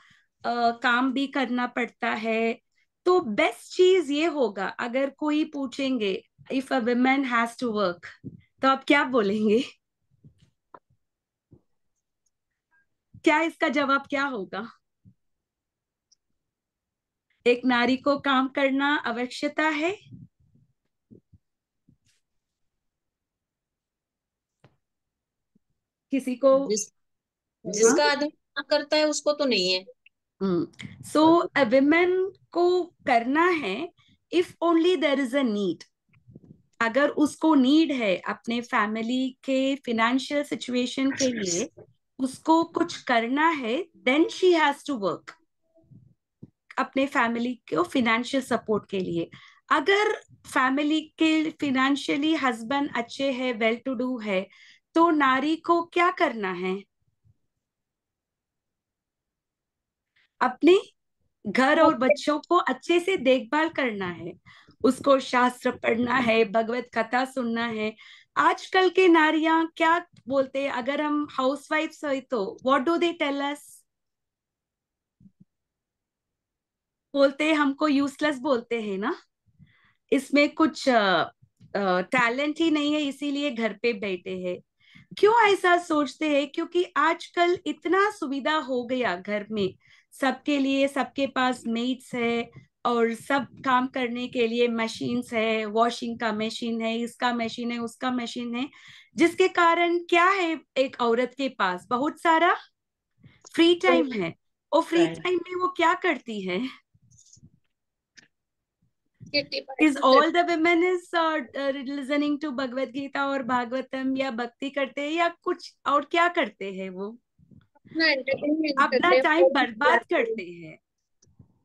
काम भी करना पड़ता है. तो बेस्ट चीज ये होगा, अगर कोई पूछेंगे if a woman has to work, तो आप क्या बोलेंगे, क्या इसका जवाब क्या होगा. एक नारी को काम करना आवश्यकता है. किसी को जिसका आदमी काम करता है उसको तो नहीं है. सो अ विमेन को करना है if only there is a need. अगर उसको नीड है अपने फैमिली के फिनेंशियल सिचुएशन के लिए, उसको कुछ करना है, then she has to work अपने फैमिली को फिनेंशियल सपोर्ट के लिए. अगर फैमिली के फिनेंशियली हस्बैंड अच्छे है, वेल टू डू है, तो नारी को क्या करना है? अपने घर और बच्चों को अच्छे से देखभाल करना है, उसको शास्त्र पढ़ना है, भगवत कथा सुनना है। आजकल के नारियां क्या बोलते हैं, अगर हम हाउसवाइफ्स हो तो what do they tell us? बोलते हैं हमको यूजलेस बोलते हैं ना, इसमें कुछ टैलेंट ही नहीं है, इसीलिए घर पे बैठे हैं। क्यों ऐसा सोचते हैं? क्योंकि आजकल इतना सुविधा हो गया घर में सबके लिए, सबके पास मेड्स है और सब काम करने के लिए मशीन्स है, वॉशिंग का मशीन है, इसका मशीन है, उसका मशीन है, जिसके कारण क्या है, एक औरत के पास बहुत सारा फ्री टाइम है। और फ्री टाइम में वो क्या करती है? Is all the women is listening to भगवत गीता और भागवतम, या भक्ति करते हैं, या कुछ और क्या करते हैं? वो अपना एंटरटेनमेंट अपना करते हैं, टाइम फोन बर्बाद चलाते हैं। करते हैं,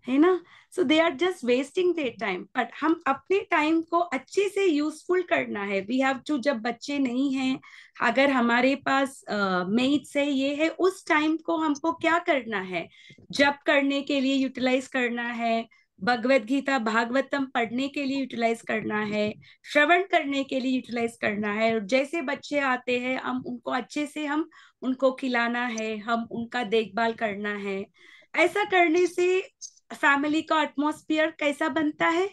है ना? So they are just wasting their time. But हम अपने टाइम को अच्छे से यूजफुल करना है। वी हैव टू, जब बच्चे नहीं हैं, अगर हमारे पास मेड्स है, ये है, उस टाइम को हमको क्या करना है? जप करने के लिए यूटिलाइज करना है, भगवत गीता भागवतम पढ़ने के लिए यूटिलाइज करना है, श्रवण करने के लिए यूटिलाइज करना है। और जैसे बच्चे आते हैं, हम उनको अच्छे से हम उनको खिलाना है, हम उनका देखभाल करना है। ऐसा करने से फैमिली का एटमॉस्फेयर कैसा बनता है?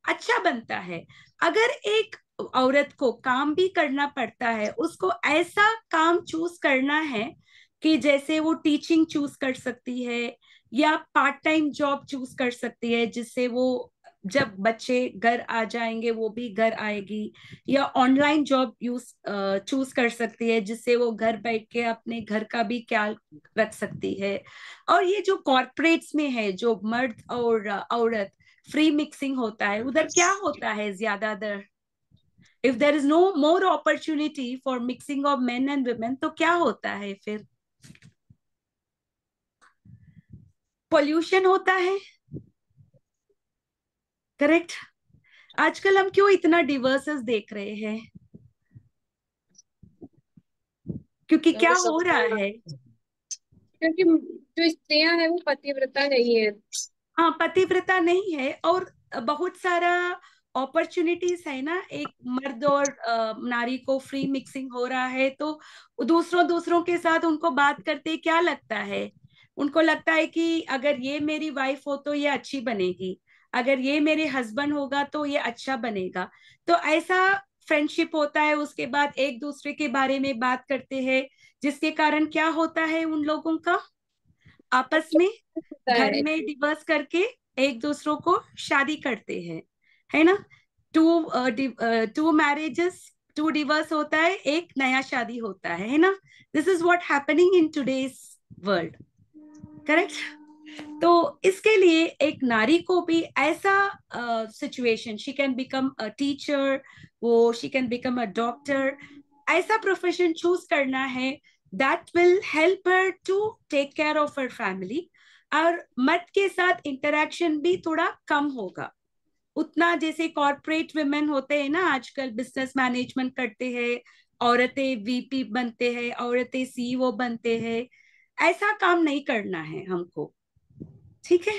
अच्छा बनता है। अगर एक औरत को काम भी करना पड़ता है, उसको ऐसा काम चूज करना है कि जैसे वो टीचिंग चूज कर सकती है, या पार्ट टाइम जॉब चूज कर सकती है, जिससे वो जब बच्चे घर आ जाएंगे वो भी घर आएगी, या ऑनलाइन जॉब चूज कर सकती है, जिससे वो घर बैठ के अपने घर का भी ख्याल रख सकती है। और ये जो कॉर्पोरेट्स में है, जो मर्द और औरत फ्री मिक्सिंग होता है, उधर क्या होता है ज्यादातर? If there is no more opportunity for mixing of men and women, तो क्या होता है फिर? पोल्यूशन होता है, करेक्ट? आजकल हम क्यों इतना डिवर्सेस देख रहे हैं? क्योंकि क्या हो रहा है? क्योंकि जो स्त्रियां हैं वो पतिव्रता नहीं है। हाँ, पतिव्रता नहीं है, और बहुत सारा अपॉर्चुनिटीज है ना, एक मर्द और नारी को फ्री मिक्सिंग हो रहा है, तो दूसरों दूसरों के साथ उनको बात करते क्या लगता है? उनको लगता है कि अगर ये मेरी वाइफ हो तो ये अच्छी बनेगी, अगर ये मेरे हस्बैंड होगा तो ये अच्छा बनेगा। तो ऐसा फ्रेंडशिप होता है, उसके बाद एक दूसरे के बारे में बात करते हैं, जिसके कारण क्या होता है, उन लोगों का आपस में होता घर है। में डिवोर्स करके एक दूसरों को शादी करते हैं, है ना? Two two marriages, two divorce होता है, एक नया शादी होता है ना? This is what happening in today's world, correct? तो इसके लिए एक नारी को भी ऐसा situation, she can become a teacher, वो she can become a doctor, ऐसा प्रोफेशन चूज करना है that will help her to take care of her family. और मर्द के साथ इंटरेक्शन भी थोड़ा कम होगा उतना, जैसे कॉर्पोरेट वुमेन होते हैं ना, आजकल बिजनेस मैनेजमेंट करते हैं, औरतें वीपी बनते हैं, औरतें सीईओ बनते हैं। ऐसा काम नहीं करना है हमको, ठीक है?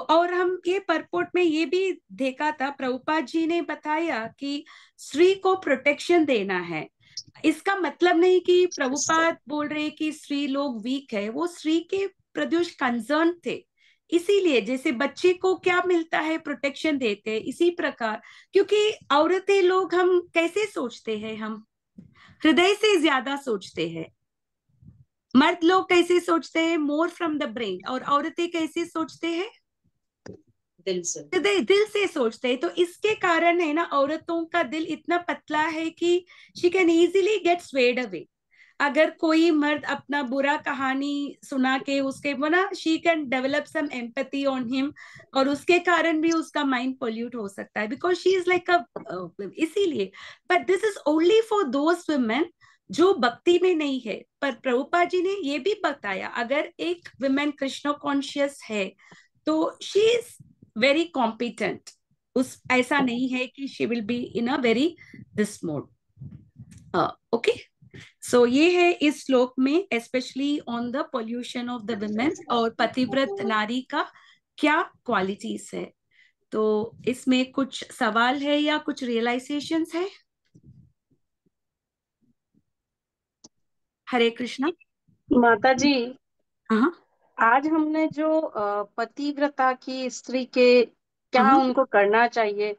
और हम ये परपोर्ट में ये भी देखा था, प्रभुपाद जी ने बताया कि स्त्री को प्रोटेक्शन देना है। इसका मतलब नहीं कि प्रभुपाद बोल रहे कि स्त्री लोग वीक है, वो स्त्री के प्रति कंसर्न थे, इसीलिए जैसे बच्चे को क्या मिलता है, प्रोटेक्शन देते हैं, इसी प्रकार। क्योंकि औरतें लोग, हम कैसे सोचते हैं, हम हृदय से ज्यादा सोचते हैं। मर्द लोग कैसे सोचते हैं, मोर फ्रॉम द ब्रेन, और औरतें कैसे सोचते हैं, दिल से। दिल से सोचते हैं। तो इसके कारण है ना, औरतों का दिल इतना पतला है कि she can easily get swayed away. अगर कोई मर्द अपना बुरा कहानी सुना के उसके ना, she can develop some empathy on him, और उसके कारण भी उसका माइंड पोल्यूट हो सकता है, because she is like a, इसीलिए। But this is only for those women जो भक्ति में नहीं है। पर प्रभुपाद जी ने ये भी बताया, अगर एक वुमेन कृष्ण कॉन्शियस है, तो शी इज वेरी कॉम्पिटेंट, उस ऐसा नहीं है कि she will be in a very this mode. Okay, so ये है इस श्लोक में specially on the pollution of the women और पतिव्रत नारी का क्या क्वालिटीज है। तो इसमें कुछ सवाल है या कुछ रियलाइजेशंस है? हरे कृष्णा। माता जी, हाँ आज हमने जो पतिव्रता की स्त्री के क्या हाँ। उनको करना चाहिए,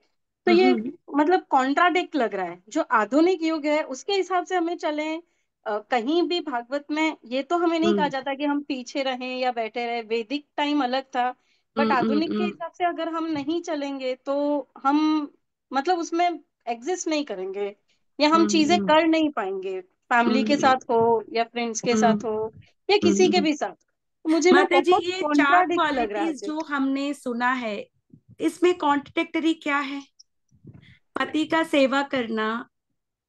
तो ये मतलब कॉन्ट्राडिक्ट लग रहा है। जो आधुनिक युग है उसके हिसाब से हमें चलें। कहीं भी भागवत में ये तो हमें नहीं कहा जाता कि हम पीछे रहें या बैठे रहे। वैदिक टाइम अलग था, बट आधुनिक के हिसाब से अगर हम नहीं चलेंगे तो हम मतलब उसमें एग्जिस्ट नहीं करेंगे, या हम चीजें कर नहीं पाएंगे, फैमिली के साथ हो या फ्रेंड्स के साथ हो या किसी के भी साथ। मुझे वो माता जी, बहुत ये चार कॉन्ट्राडिक्ट लग रहा है क्वालिटीज फिर। जो हमने सुना है, इसमें कॉन्ट्रडिक्टरी क्या है? पति का सेवा करना,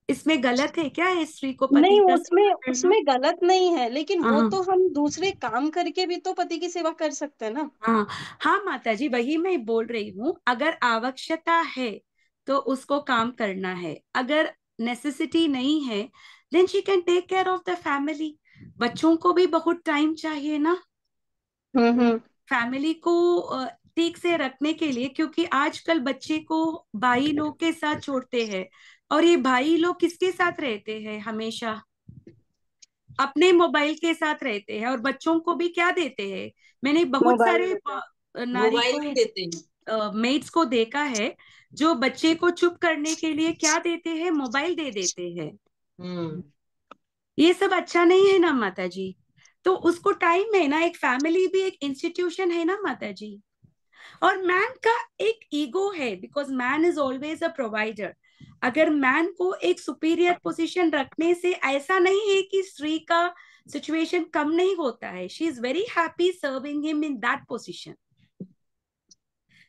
इसमें गलत है क्या? है स्त्री को पति नहीं, का उसमें सेवा करना? उसमें गलत नहीं है, लेकिन वो हाँ तो हम दूसरे काम करके भी तो पति की सेवा कर सकते हैं ना। हाँ हाँ माता जी, वही मैं बोल रही हूँ। अगर आवश्यकता है तो उसको काम करना है, अगर नेसेसिटी नहीं है then she can take care of the family. बच्चों को भी बहुत टाइम चाहिए ना हम्म। फैमिली को ठीक से रखने के लिए, क्योंकि आजकल बच्चे को भाई लोग के साथ छोड़ते हैं, और ये भाई लोग किसके साथ रहते हैं? हमेशा अपने मोबाइल के साथ रहते हैं। और बच्चों को भी क्या देते हैं? मैंने बहुत मोबाइल सारे देते हैं। नारी मोबाइल को, ही देते हैं। मेड्स को देखा है जो बच्चे को चुप करने के लिए क्या देते हैं? मोबाइल दे देते हैं। हम्म। ये सब अच्छा नहीं है ना माता जी? तो उसको टाइम है ना, एक फैमिली भी एक इंस्टीट्यूशन है ना माता जी। और मैन का एक ईगो है, because man is always a provider. अगर मैन को एक सुपीरियर पोजीशन रखने से ऐसा नहीं है कि स्त्री का सिचुएशन कम नहीं होता है। She is very happy serving him in that position.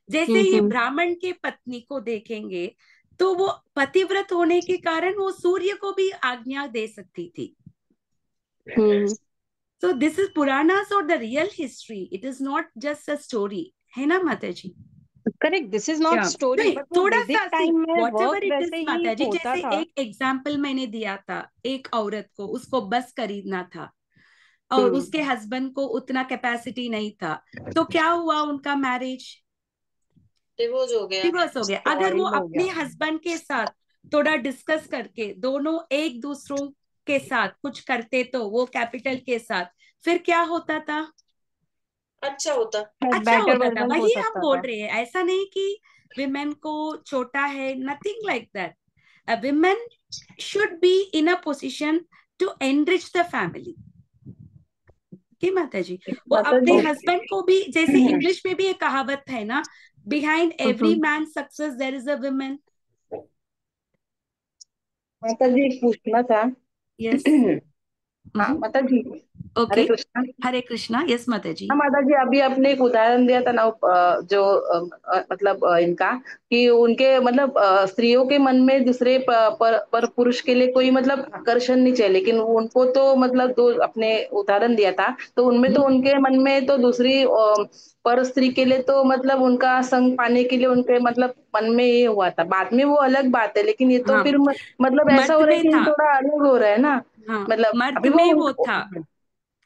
जैसे ये हम्म ब्राह्मण के पत्नी को देखेंगे तो वो पतिव्रत होने के कारण वो सूर्य को भी आज्ञा दे सकती थी। हम्म। सो दिस इज पुरानास और the real history, it is not just a story, है ना माता जी? करेक्ट, दिस इज नॉट क्या स्टोरी, नहीं, बट वो थोड़ा वैदिक सा सी टाइम में what ever work it is वैसे ही माता जी, होता जैसे था। एक एग्जाम्पल मैंने दिया था, एक औरत को उसको बस खरीदना था और हम्म। उसके हस्बैंड को उतना कैपेसिटी नहीं था, तो क्या हुआ? उनका मैरिज डिवोर्स हो गया। डिवोर्स हो गया। अगर वो स्पॉइल हो अपने गया। हस्बैंड के साथ थोड़ा डिस्कस करके दोनों एक दूसरों के साथ कुछ करते तो वो कैपिटल के साथ, फिर क्या होता था? अच्छा होता। अच्छा बेटर होता था। वर्जन हो वही हम सकता बोल था। रहे हैं, ऐसा नहीं कि विमेन को छोटा है, nothing like that. A women should be in a position to enrich the family. कि माता जी वो माता अपने जी। हस्बैंड को भी, जैसे इंग्लिश में भी एक कहावत है ना, behind every man success there is a woman. माता जी पूछना था। यस। हाँ माता जी। ओके। हरे कृष्णा। हरे कृष्णा। यस माता जी। हाँ माता जी, अभी आपने एक उदाहरण दिया था ना, जो मतलब इनका, कि उनके मतलब स्त्रियों के मन में दूसरे पर पुरुष के लिए कोई मतलब आकर्षण नहीं चाहिए, लेकिन उनको तो मतलब दो अपने उदाहरण दिया था, तो उनमें तो उनके मन में तो दूसरी पर स्त्री के लिए तो मतलब उनका संग पाने के लिए उनके मतलब मन में ये हुआ था। बाद में वो अलग बात है, लेकिन ये तो हाँ, फिर मतलब ऐसा मर्द हो रहा है में कि था। थोड़ा अलग हो रहा है ना। हाँ, मतलब मर्द अभी में वो वो था।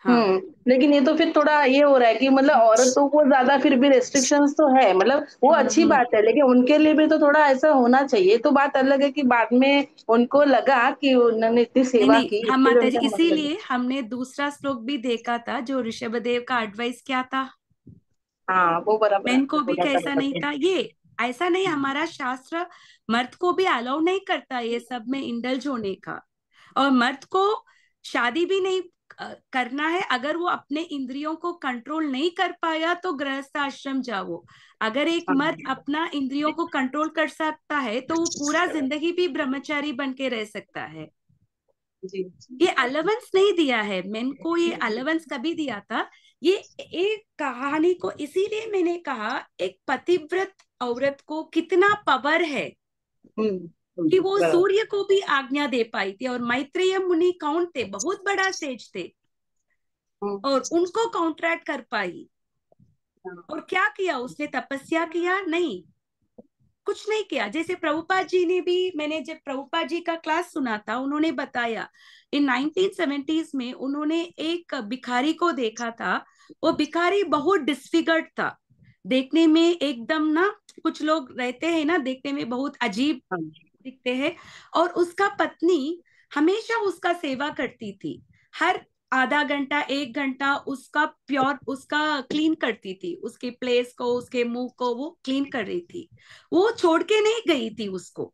हाँ। लेकिन ये तो फिर थोड़ा ये हो रहा है कि मतलब औरतों को ज्यादा फिर भी रेस्ट्रिक्शंस तो है, मतलब वो अच्छी हम्म। बात है, लेकिन उनके लिए भी तो थोड़ा ऐसा होना चाहिए। तो बात अलग है कि बाद में उनको लगा कि उन्होंने इतनी नहीं सेवा नहीं, की, हम इसके लिए माता जी उनका मतलब। इसीलिए हमने दूसरा श्लोक भी देखा था, जो ऋषभदेव का एडवाइस क्या था। हाँ वो बराबर मैन आपने को भी बोला कैसा नहीं था। था ये? ऐसा नहीं, हमारा शास्त्र मर्द को भी अलाउ नहीं करता ये सब में इंडल्ज होने का। और मर्द को शादी भी नहीं करना है। अगर वो अपने इंद्रियों को कंट्रोल नहीं कर पाया तो गृहस्थ आश्रम जाओ। अगर एक हाँ मर्द अपना इंद्रियों को कंट्रोल कर सकता है तो वो पूरा जिंदगी भी ब्रह्मचारी बन के रह सकता है। जी। ये अलावेंस नहीं दिया है मेन को, ये अलावेंस कभी दिया था? ये एक कहानी को इसीलिए मैंने कहा, एक पतिव्रत औरत को कितना पावर है कि वो बराबर। सूर्य को भी आज्ञा दे पाई थी। और मैत्रेय मुनि कौन थे? बहुत बड़ा सेज थे, हम्म। और उनको काउंटरैक्ट कर पाई। और क्या किया उसने? तपस्या किया? नहीं, कुछ नहीं किया। जैसे प्रभुपाद जी ने भी, मैंने जब प्रभुपाद जी का क्लास सुना था, उन्होंने बताया इन 1970s में उन्होंने एक भिखारी को देखा था। वो भिखारी बहुत डिस्फिगर्ड था, देखने में एकदम ना, कुछ लोग रहते हैं ना देखने में बहुत अजीब दिखते हैं, और उसका पत्नी हमेशा उसका सेवा करती थी। हर आधा घंटा 1 घंटा उसका प्योर, उसका क्लीन करती थी, उसके प्लेस को, उसके मुंह को वो क्लीन कर रही थी। वो छोड़ के नहीं गई थी उसको।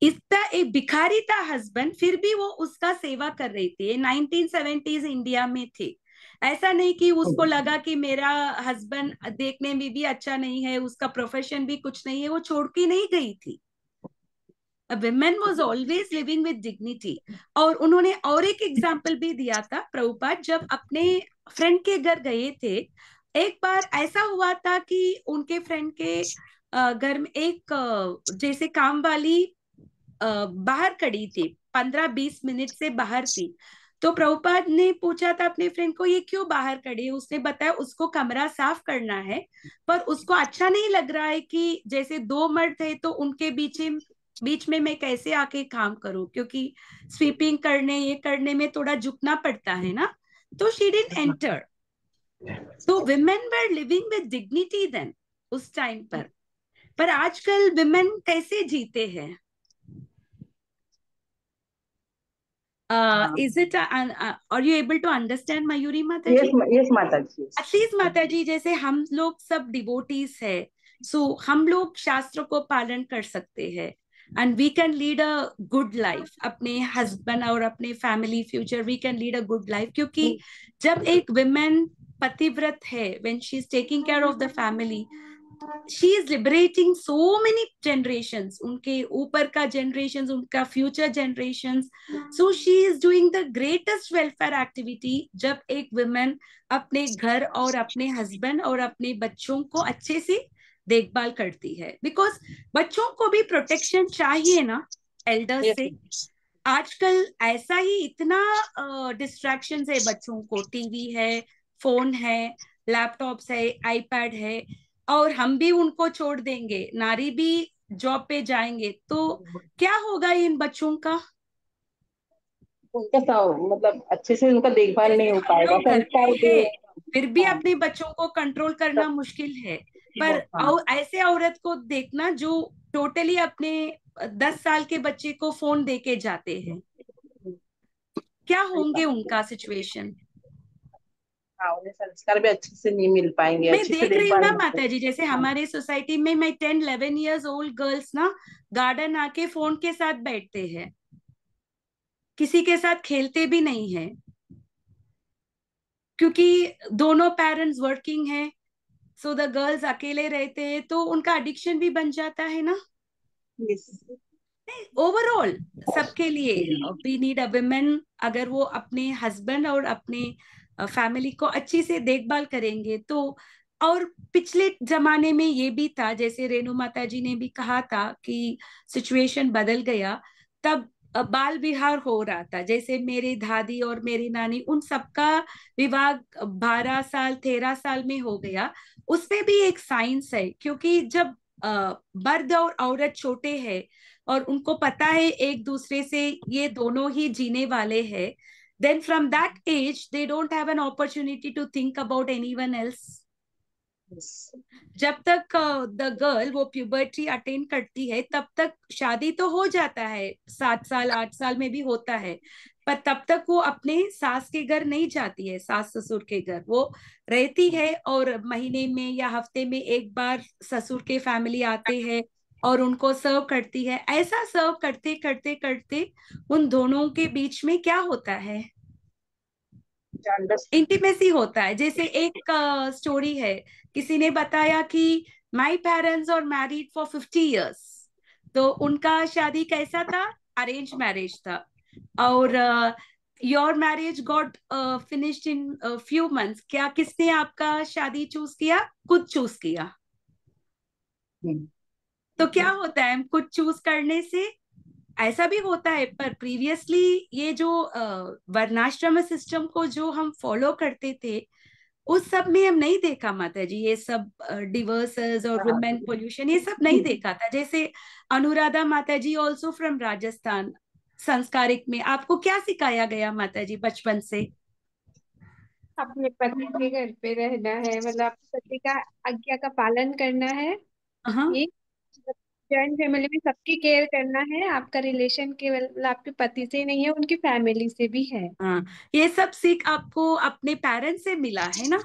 इतना एक भिखारी था हस्बैंड, फिर भी वो उसका सेवा कर रही थी। 1970s इंडिया में थे। ऐसा नहीं कि उसको लगा कि मेरा हस्बैंड देखने में भी अच्छा नहीं है, उसका प्रोफेशन भी कुछ नहीं है, वो छोड़ के नहीं गई थी। A woman was always living with dignity। और उन्होंने और एक एग्जाम्पल भी दिया था प्रभुपाद, जब अपने फ्रेंड के घर गए थे। एक बार ऐसा हुआ था कि उनके फ्रेंड के घर में एक जैसे काम वाली बाहर खड़ी थी, 15-20 मिनट से बाहर थी। तो प्रभुपाद ने पूछा था अपने फ्रेंड को, ये क्यों बाहर खड़ी है? उसने बताया उसको कमरा साफ करना है, पर उसको अच्छा नहीं लग रहा है कि जैसे दो मर्द है तो उनके बीच में मैं कैसे आके काम करूं, क्योंकि स्वीपिंग करने, ये करने में थोड़ा झुकना पड़ता है ना। तो शी डिडंट एंटर। तो women were living with dignity then, उस टाइम पर आजकल विमेन कैसे जीते हैं? Is it are you able to understand, Mayuri Mataji? Yes, Mataji. At least Mataji, जैसे हम लोग सब डिवोटीज है, सो हम लोग शास्त्र को पालन कर सकते हैं, and we can lead a good life. अपने हस्बैंड और अपने family future, we can lead a good life. क्योंकि जब एक विमेन पतिव्रत है, when she is taking care of the family, she is liberating so many generations, उनके ऊपर का generations, उनका future generations। So she is doing the greatest welfare activity जब एक women अपने घर और अपने husband और अपने बच्चों को अच्छे से देखभाल करती है। Because बच्चों को भी protection चाहिए ना elders से। आजकल ऐसा ही इतना distractions है बच्चों को, टीवी है, फोन है, लैपटॉप्स है, आईपैड है, और हम भी उनको छोड़ देंगे, नारी भी जॉब पे जाएंगे, तो क्या होगा इन बच्चों का? उनका मतलब अच्छे से उनका देखभाल नहीं जैसे हो हम पाएगा, लोग घर संस्कार पे भी। है, फिर भी हाँ, अपने बच्चों को कंट्रोल करना मुश्किल है। पर हाँ, ऐसे औरत को देखना जो टोटली अपने 10 साल के बच्चे को फोन देके जाते हैं, क्या होंगे उनका सिचुएशन? हाँ, उन्हें संस्कार भी अच्छे से नहीं मिल पाएंगे, मैं अच्छे से देख रही हूँ देखभाल ना नहीं कर। माता जी, जैसे हाँ, हमारे सोसाइटी में मैं 10-11 years old गर्ल्स ना गार्डन आके फोन के साथ बैठते हैं, किसी के साथ खेलते भी नहीं है, क्योंकि दोनों पेरेंट्स वर्किंग है। सो द गर्ल्स अकेले रहते हैं, तो उनका एडिक्शन भी बन जाता है ना। yes, ओवरऑल सबके लिए वी नीड अ वुमेन। अगर वो अपने हस्बैंड और अपने फैमिली को अच्छी से देखभाल करेंगे तो। और पिछले जमाने में ये भी था, जैसे रेणु माता जी ने भी कहा था कि सिचुएशन बदल गया, तब बाल विवाह हो रहा था। जैसे मेरी दादी और मेरी नानी, उन सबका विवाह 12 साल 13 साल में हो गया। उसमें भी एक साइंस है, क्योंकि जब मर्द और औरत छोटे हैं और उनको पता है एक दूसरे से ये दोनों ही जीने वाले हैं, then from that age they don't have an opportunity to think about anyone else। yes, जब तक द गर्ल वो प्यूबर्टी अटेन करती है, तब तक शादी तो हो जाता है, 7 साल 8 साल में भी होता है, पर तब तक वो अपने सास के घर नहीं जाती है, सास ससुर के घर वो रहती है। और महीने में या हफ्ते में एक बार ससुर के फैमिली आते हैं और उनको सर्व करती है। ऐसा सर्व करते करते करते उन दोनों के बीच में क्या होता है? इंटीमेसी होता है। जैसे एक स्टोरी है, किसी ने बताया कि my parents are married for 50 years। तो उनका शादी कैसा था? अरेंज मैरिज था। और your marriage got finished in few months. क्या किसने आपका शादी चूज किया? खुद चूज किया। तो क्या होता है खुद चूज करने से? ऐसा भी होता है, पर प्रीवियसली ये जो वर्णाश्रम सिस्टम को जो हम फॉलो करते थे, उस सब में हम नहीं देखा माता जी, ये सब डिवर्सेस और वुमेन पोल्यूशन ये सब नहीं देखा था। जैसे अनुराधा माता जी ऑल्सो फ्रॉम राजस्थान, संस्कारिक में आपको क्या सिखाया गया माता जी बचपन से? अपने पति के घर पे रहना है, मतलब अपने पति का आज्ञा का पालन करना है। हाँ ये जॉइंट फैमिली में सबकी केयर करना है। आपका रिलेशन केवल आपके पति से ही नहीं है, उनकी फैमिली से भी है। हाँ, ये सब सीख आपको अपने पेरेंट्स से मिला है ना?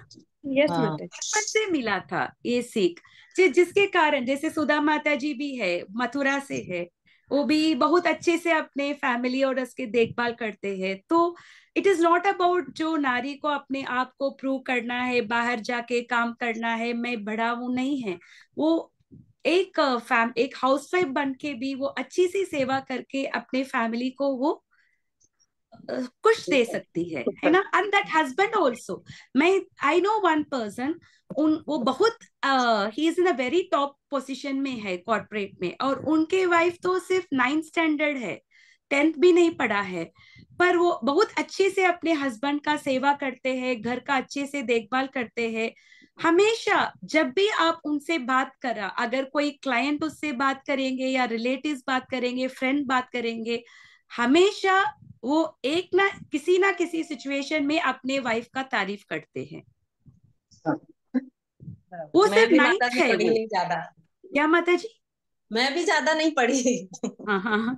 यस हाँ माता जी। बचपन से मिला था ये सीख, जिसके कारण जैसे सुधा माता जी भी है, मथुरा से है, वो भी बहुत अच्छे से अपने फैमिली और उसके देखभाल करते हैं। तो इट इज नॉट अबाउट जो नारी को अपने आप को प्रूव करना है, बाहर जाके काम करना है, मैं बड़ा हूं, नहीं है। वो एक हाउसवाइफ बन के भी वो अच्छी सी सेवा करके अपने फैमिली को वो कुछ दे सकती है ना? एंड दैट हस्बैंड ऑल्सो, मैं आई नो वन पर्सन, उन वो बहुत he is in a very top position में है कॉर्पोरेट में, और उनके वाइफ तो सिर्फ 9th स्टैंडर्ड है, 10th भी नहीं पढ़ा है, पर वो बहुत अच्छे से अपने हस्बैंड का सेवा करते हैं, घर का अच्छे से देखभाल करते हैं। हमेशा जब भी आप उनसे बात करा, अगर कोई क्लाइंट उससे बात करेंगे या रिलेटिव्स बात करेंगे, फ्रेंड बात करेंगे, हमेशा वो एक ना किसी सिचुएशन में अपने वाइफ का तारीफ करते हैं। वो मैं सिर्फ भी माता 9th जी है पढ़ी वो। नहीं ज्यादा, क्या माता जी? मैं भी ज्यादा नहीं पढ़ी। हाँ हाँ हाँ,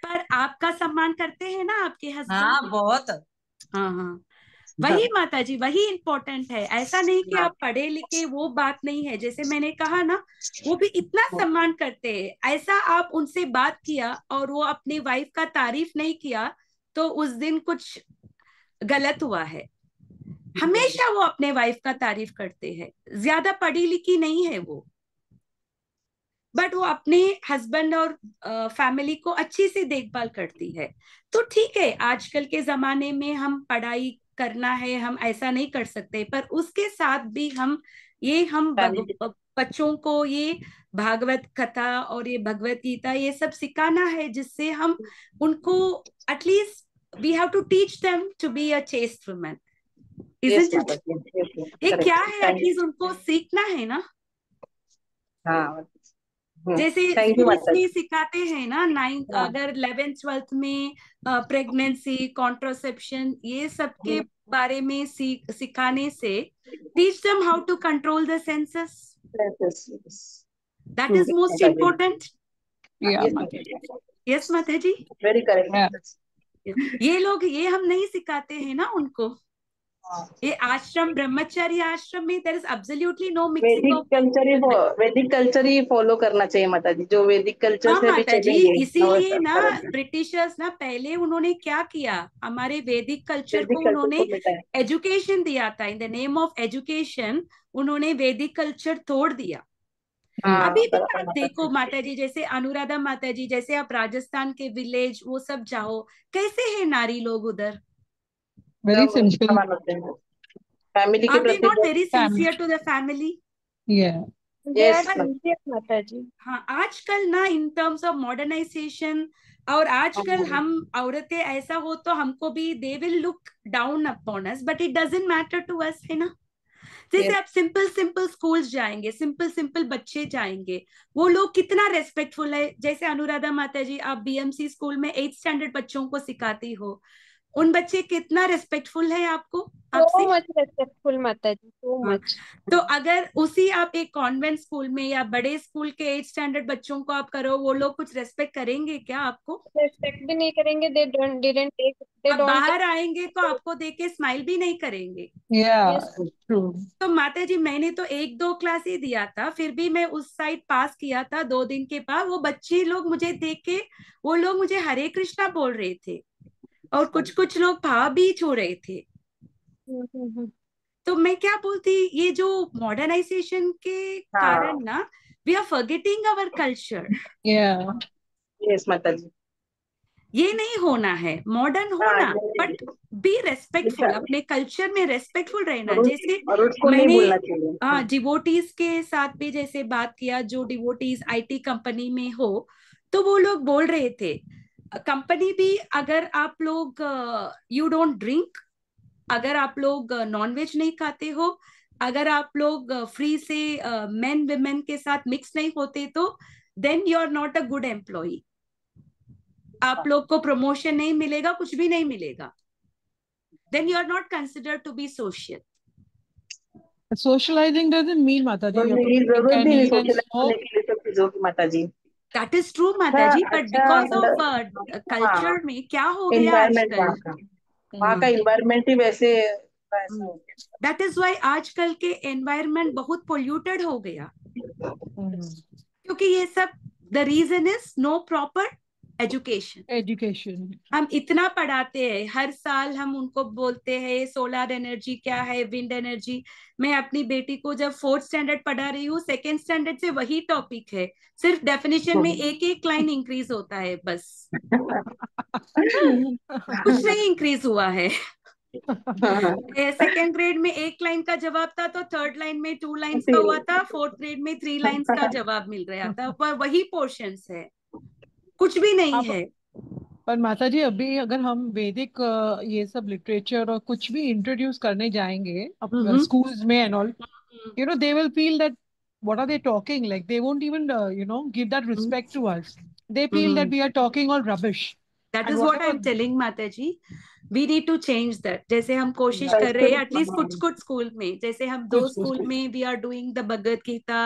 पर आपका सम्मान करते हैं ना आपके हस्बैंड? हाँ बहुत। हाँ हाँ, वही माता जी, वही इम्पोर्टेंट है। ऐसा नहीं कि आप पढ़े लिखे, वो बात नहीं है। जैसे मैंने कहा ना, वो भी इतना सम्मान करते हैं। ऐसा आप उनसे बात किया और वो अपनी वाइफ का तारीफ नहीं किया, तो उस दिन कुछ गलत हुआ है। हमेशा वो अपने वाइफ का तारीफ करते हैं। ज्यादा पढ़ी लिखी नहीं है वो, बट वो अपने हस्बैंड और फैमिली को अच्छी से देखभाल करती है। तो ठीक है, आजकल के जमाने में हम पढ़ाई करना है, हम ऐसा नहीं कर सकते, पर उसके साथ भी हम बच्चों को ये भागवत कथा और ये भगवत गीता ये सब सिखाना है, जिससे हम उनको at least we have to teach them to be a chaste woman, yes isn't माता इट? जी, yes, ये क्या correct. है, एटलीस्ट उनको सीखना है ना। हाँ, जैसे थैंक यू स्कूल्स माता में जी। सिखाते हैं ना, नाइन्थ हाँ, अगर 11th 12th में प्रेगनेंसी, कॉन्ट्रासेप्शन ये सब के बारे में सिखाने से, teach them how to control the senses, yes, yes. That is most माता जी, इम्पोर्टेंट। Yeah, यस Mata माता ji. जी, यस माता जी, वेरी Yeah. करेक्ट। ये लोग ये हम नहीं सिखाते हैं ना उनको। ये आश्रम, ब्रह्मचर्य आश्रम में there is absolutely no mixing वैदिक ऑफ कल्चर ही वुमेन। वैदिक कल्चर ही फॉलो करना चाहिए माता जी, जो वैदिक कल्चर हाँ से भी माता जी, चलेंगे। इसीलिए ना करेक्ट। ब्रिटिशर्स ना पहले उन्होंने क्या किया, हमारे वैदिक कल्चर वैदिक को कल्चर उन्होंने को मिटाए। एजुकेशन दिया था। In the name of education उन्होंने वैदिक कल्चर तोड़ दिया। हाँ, अभी भी बराबर आप माता देखो जी। माता जी, जैसे अनुराधा माता जी, जैसे आप राजस्थान के विलेज वो सब जाओ, कैसे है नारी लोग उधर? Very simple समान होते हैं, फैमिली के आर दे प्रति not very family. Sincere to the family? Yeah. They are yes sincere माता जी। हाँ, आजकल ना इन टर्म्स ऑफ मॉडर्नाइजेशन, और आजकल हम औरतें ऐसा हो तो हमको भी they will look down upon us, but it doesn't matter to us, है ना? जैसे यस। आप सिंपल सिंपल स्कूल्स जाएंगे, सिंपल सिंपल बच्चे जाएंगे, वो लोग कितना रेस्पेक्टफुल है। जैसे अनुराधा माता जी, आप बीएमसी स्कूल में 8th स्टैंडर्ड बच्चों को सिखाती हो, उन बच्चे कितना रेस्पेक्टफुल है आपको, सो आपसे। मच रेस्पेक्टफुल माता जी, सो हाँ, मच। तो अगर उसी आप एक कॉन्वेंट स्कूल में या बड़े स्कूल के 8th स्टैंडर्ड बच्चों को आप करो, वो लोग कुछ रेस्पेक्ट करेंगे क्या आपको? रेस्पेक्ट भी नहीं करेंगे। दे डोंट डिडंट टेक, दे अब डोंट बाहर आएंगे तो आपको देख के स्माइल भी नहीं करेंगे। Yeah. यस। True. तो माता जी, मैंने तो 1-2 क्लास ही दिया था, फिर भी मैं उस साइड पास किया था 2 दिन के बाद। वो बच्चे लोग मुझे देख के, वो लोग मुझे हरे कृष्णा बोल रहे थे, और कुछ कुछ लोग भाव भी छू रहे थे। तो मैं क्या बोलती, ये जो मॉडर्नाइजेशन के हाँ, कारण ना, we are forgetting our culture. Yeah. Yes माता जी। ये नहीं होना है, मॉडर्न हाँ, होना, बट बी रेस्पेक्टफुल, अपने कल्चर में रेस्पेक्टफुल रहना। जैसे और उसको नहीं मैंने भूलना चाहिए। डिवोटीज के साथ भी जैसे बात किया, जो डिवोटीज आईटी कंपनी में हो, तो वो लोग बोल रहे थे, कंपनी भी अगर आप लोग यू डोंट ड्रिंक, अगर आप लोग नॉनवेज नहीं खाते हो, अगर आप लोग फ्री से मेन विमेन के साथ मिक्स नहीं होते, तो then you are not a good employee. आप लोग को प्रमोशन नहीं मिलेगा, कुछ भी नहीं मिलेगा। Then you are not considered to be social. Socializing doesn't mean, Mataji, you have to मेरी drink जरूरत and भी नहीं eat and सोशलाइज होने smoke. के लिए सब चीजों की, माता जी। दैट इज ट्रू अच्छा माता जी, बट अच्छा बिकॉज ऑफ हाँ, कल्चर में क्या हो गया एनवायरमेंट आजकल। वहाँ का एनवायरमेंट ही वैसे वैसा हो गया। दैट इज वाई आजकल के एनवायरमेंट बहुत पोल्यूटेड हो गया, क्योंकि ये सब the reason is no proper education. Education. हम इतना पढ़ाते हैं, हर साल हम उनको बोलते हैं सोलर एनर्जी क्या है, विंड एनर्जी। मैं अपनी बेटी को जब 4th स्टैंडर्ड पढ़ा रही हूँ, 2nd स्टैंडर्ड से वही टॉपिक है, सिर्फ डेफिनेशन में एक एक लाइन इंक्रीज होता है बस, कुछ नहीं इंक्रीज हुआ है। 2nd ग्रेड में 1 लाइन का जवाब था, तो 3rd लाइन में 2 लाइन्स का हुआ था, 4th ग्रेड में 3 लाइन्स का जवाब मिल रहा था, पर वही पोर्शंस है, कुछ भी नहीं अब है। पर माताजी, अभी अगर हम वैदिक ये सब लिटरेचर और कुछ भी इंट्रोड्यूस करने जाएंगे अब स्कूल्स में and all, you know, they will feel that what are they talking, like they won't even you know, give that respect to us. They feel that we are talking all rubbish. That And is what whatever, I'm telling Mataji. We need to change that. जैसे हम कोशिश कर रहे हैं at least कुछ कुछ school में, जैसे हम 2 स्कूल में we are doing the Bhagavad Gita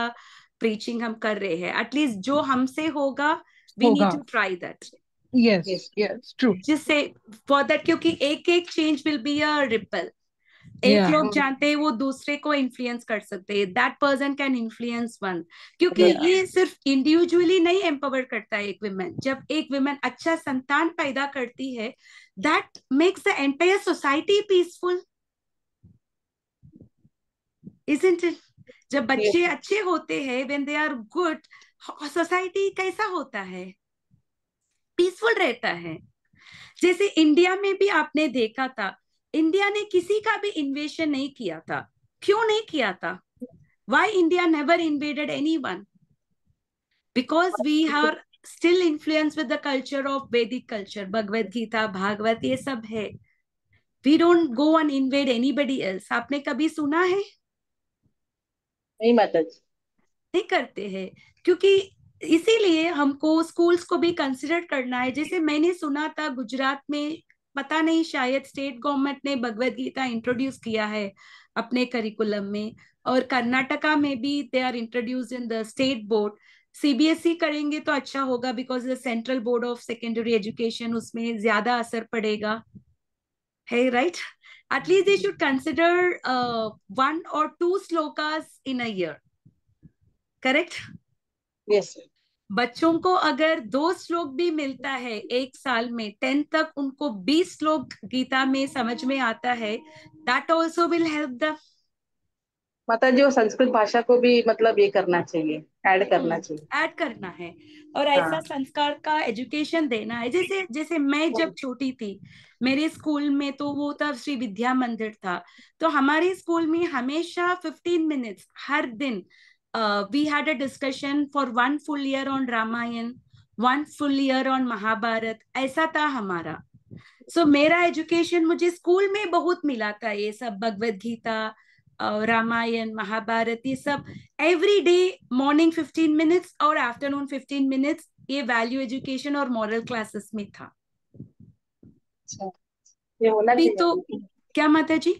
preaching हम कर रहे हैं, एटलीस्ट जो हमसे होगा we need to try that. yes, yes, true. जिससे फॉर दैट, क्योंकि एक एक change will be a ripple. एक Yeah. लोग जानते हैं वो दूसरे को इन्फ्लुएंस कर सकते हैं, that person can influence one. क्योंकि ये सिर्फ इंडिविजुअली नहीं एम्पावर करता है एक विमेन। जब एक विमेन अच्छा संतान पैदा करती है, that makes the entire society peaceful, isn't it? जब बच्चे अच्छे होते हैं, when they are good, society कैसा होता है? पीसफुल रहता है। जैसे इंडिया में भी आपने देखा था, इंडिया ने किसी का भी इन्वेशन नहीं किया था। क्यों नहीं किया था? Why India never invaded anyone? Because we are still influenced with the culture of Vedic culture, Bhagavad Gita, Bhagavad, ये सब है। We don't go and invade anybody else. आपने कभी सुना है? नहीं माता जी, नहीं करते हैं, क्योंकि इसीलिए हमको स्कूल्स को भी कंसिडर करना है। जैसे मैंने सुना था गुजरात में, पता नहीं शायद स्टेट गवर्नमेंट ने भगवत गीता इंट्रोड्यूस किया है अपने करिकुलम में, और कर्नाटका में भी they are introduce in the state board. CBSE करेंगे तो अच्छा होगा, because the central board of secondary education, उसमें ज्यादा असर पड़ेगा, है right? At least they should consider 1 or 2 shlokas in a year, correct? Yes. बच्चों को अगर 2 श्लोक भी मिलता है एक साल में, 10 तक उनको 20 श्लोक गीता में समझ में आता है, that also will help the माता जी, वो संस्कृत भाषा को भी मतलब ये करना चाहिए, ऐड करना चाहिए। ऐड करना है, और ऐसा संस्कार का एजुकेशन देना है। जैसे जैसे मैं जब छोटी थी, मेरे स्कूल में तो वो था श्री विद्या मंदिर था, तो हमारे स्कूल में हमेशा 15 मिनट्स हर दिन we had a discussion for 1 full year on Ramayan, 1 full year on Mahabharat, ऐसा था हमारा। सो मेरा एजुकेशन मुझे स्कूल में बहुत मिला था, ये सब भगवत गीता, रामायण, महाभारत, ये सब एवरी डे, मॉर्निंग 15 मिनट्स और आफ्टरनून 15 मिनट्स, ये वैल्यू एजुकेशन और मॉरल क्लासेस में था। ये होना अभी चाहिए। तो क्या माता जी?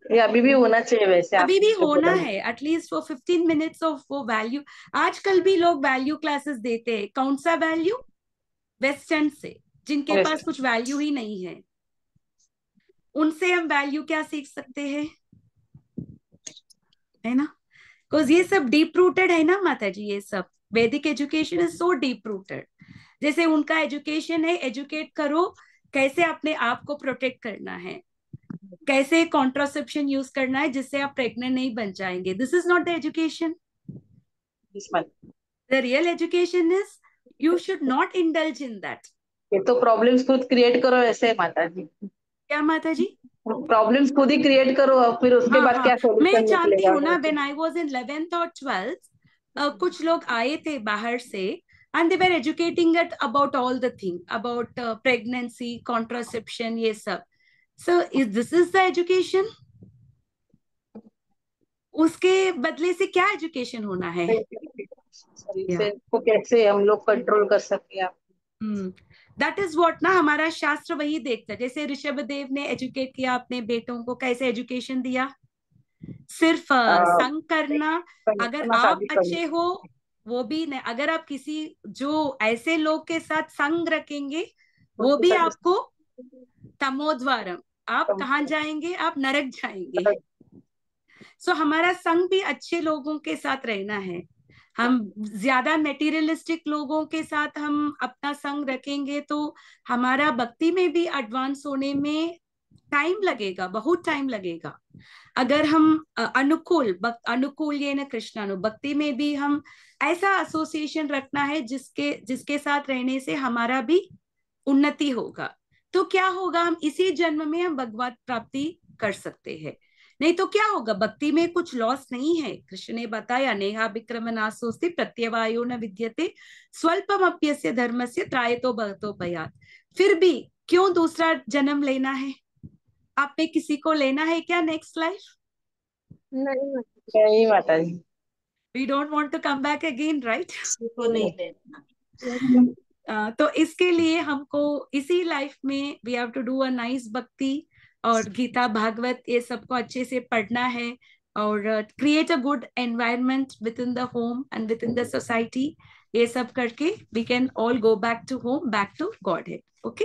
ये अभी भी होना चाहिए वैसे, अभी भी आपको होना बोला। है, एटलीस्ट वो 15 मिनट्स ऑफ वो वैल्यू। आजकल भी लोग वैल्यू क्लासेस देते हैं। कौन सा वैल्यू? वेस्टर्न से, जिनके पास कुछ वैल्यू ही नहीं है, उनसे हम वैल्यू क्या सीख सकते हैं, है ना? बिकॉज ये सब डीप रूटेड है ना माता जी, ये सब वैदिक education is so deep rooted. जैसे उनका एजुकेशन है, एजुकेट करो कैसे अपने आप को प्रोटेक्ट करना है, कैसे कॉन्ट्रासेप्शन यूज करना है जिससे आप प्रेग्नेंट नहीं बन जाएंगे। This is not the education. The real education is you should not indulge in that. ये तो प्रॉब्लम्स खुद क्रिएट करो ऐसे माता जी। क्या माता जी? प्रॉब्लम्स खुद ही क्रिएट करो, और फिर उसके बाद क्या मैं सॉल्यूशन जानती निकलेगा। हूँ ना, when I was in 11th और 12th, कुछ लोग आए थे बाहर से, and they were educating it about all the thing about pregnancy, contraception, ये सब। So is this is the education? उसके बदले से क्या एजुकेशन होना है? से को कैसे हम लोग कंट्रोल कर सकते हैं? दैट इज व्हाट ना, हमारा शास्त्र वही देखता है। जैसे ऋषभ देव ने एजुकेट किया अपने बेटों को, कैसे एजुकेशन दिया? सिर्फ संग करना। अगर आप अच्छे हो वो भी नहीं, अगर आप किसी जो ऐसे लोग के साथ संग रखेंगे वो भी आपको तमोद्वारम, आप कहाँ जाएंगे? आप नरक जाएंगे। सो हमारा संग भी अच्छे लोगों के साथ रहना है। हम ज्यादा मेटीरियलिस्टिक लोगों के साथ हम अपना संग रखेंगे तो हमारा भक्ति में भी एडवांस होने में टाइम लगेगा, बहुत टाइम लगेगा। अगर हम अनुकूल ये न कृष्णानु भक्ति में भी हम ऐसा एसोसिएशन रखना है जिसके जिसके साथ रहने से हमारा भी उन्नति होगा। तो क्या होगा, हम इसी जन्म में हम भगवत प्राप्ति कर सकते हैं। नहीं तो क्या होगा, भक्ति में कुछ लॉस नहीं है। कृष्ण ने बताया, नेहा विक्रम नासोस्ति प्रत्यवायो न विद्यते स्वल्पम अप्यस्य धर्मस्य त्रायतो भवतो भयात्। फिर भी क्यों दूसरा जन्म लेना है? आपने किसी को लेना है क्या नेक्स्ट लाइफ? नहीं माता जी। We don't want to come back again, right? को नहीं लेना। तो इसके लिए हमको इसी लाइफ में we have to do a nice bhakti और गीता भागवत ये सबको अच्छे से पढ़ना है और create a good environment within the home and within the society. ये सब करके we can all go back to home, back to Godhead. Okay,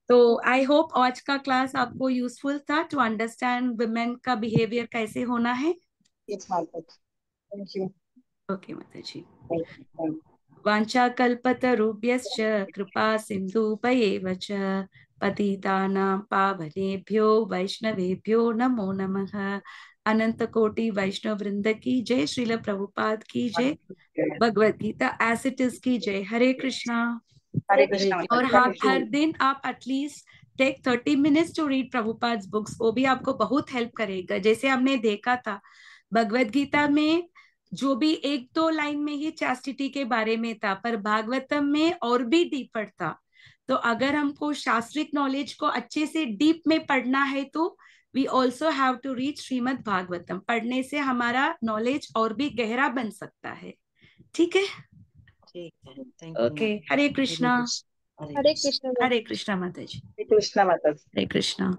तो आई होप आज का क्लास आपको यूजफुल था टू अंडरस्टैंड वुमेन का behaviour कैसे होना है। Thank you. ओके माता जी। वाञ्छाकल्पतरुभ्यश्च कृपा सिन्धुभयेव च पतितानां पावनेभ्यो वैष्णवेभ्यो नमो नमः। अनंत कोटि वैष्णव वृंद की जय, श्रील प्रभुपाद की जय, Bhagavad Gita as it is की जय। हरे कृष्णा। हरे कृष्णा। और हर दिन आप at least take 30 minutes to read Prabhupada books, वो भी आपको बहुत हेल्प करेगा। जैसे हमने देखा था भगवत गीता में जो भी एक दो लाइन में ही चैस्टिटी के बारे में था, पर भागवतम में और भी डीपर था। तो अगर हमको शास्त्रिक नॉलेज को अच्छे से डीप में पढ़ना है तो we also have to read Srimad Bhagavatam. पढ़ने से हमारा नॉलेज और भी गहरा बन सकता है। ठीक है, ठीक है, thank you. Okay, Hare Krishna. हरे कृष्ण। हरे कृष्णा माता जी। हरे कृष्णा माता जी। हरे कृष्णा।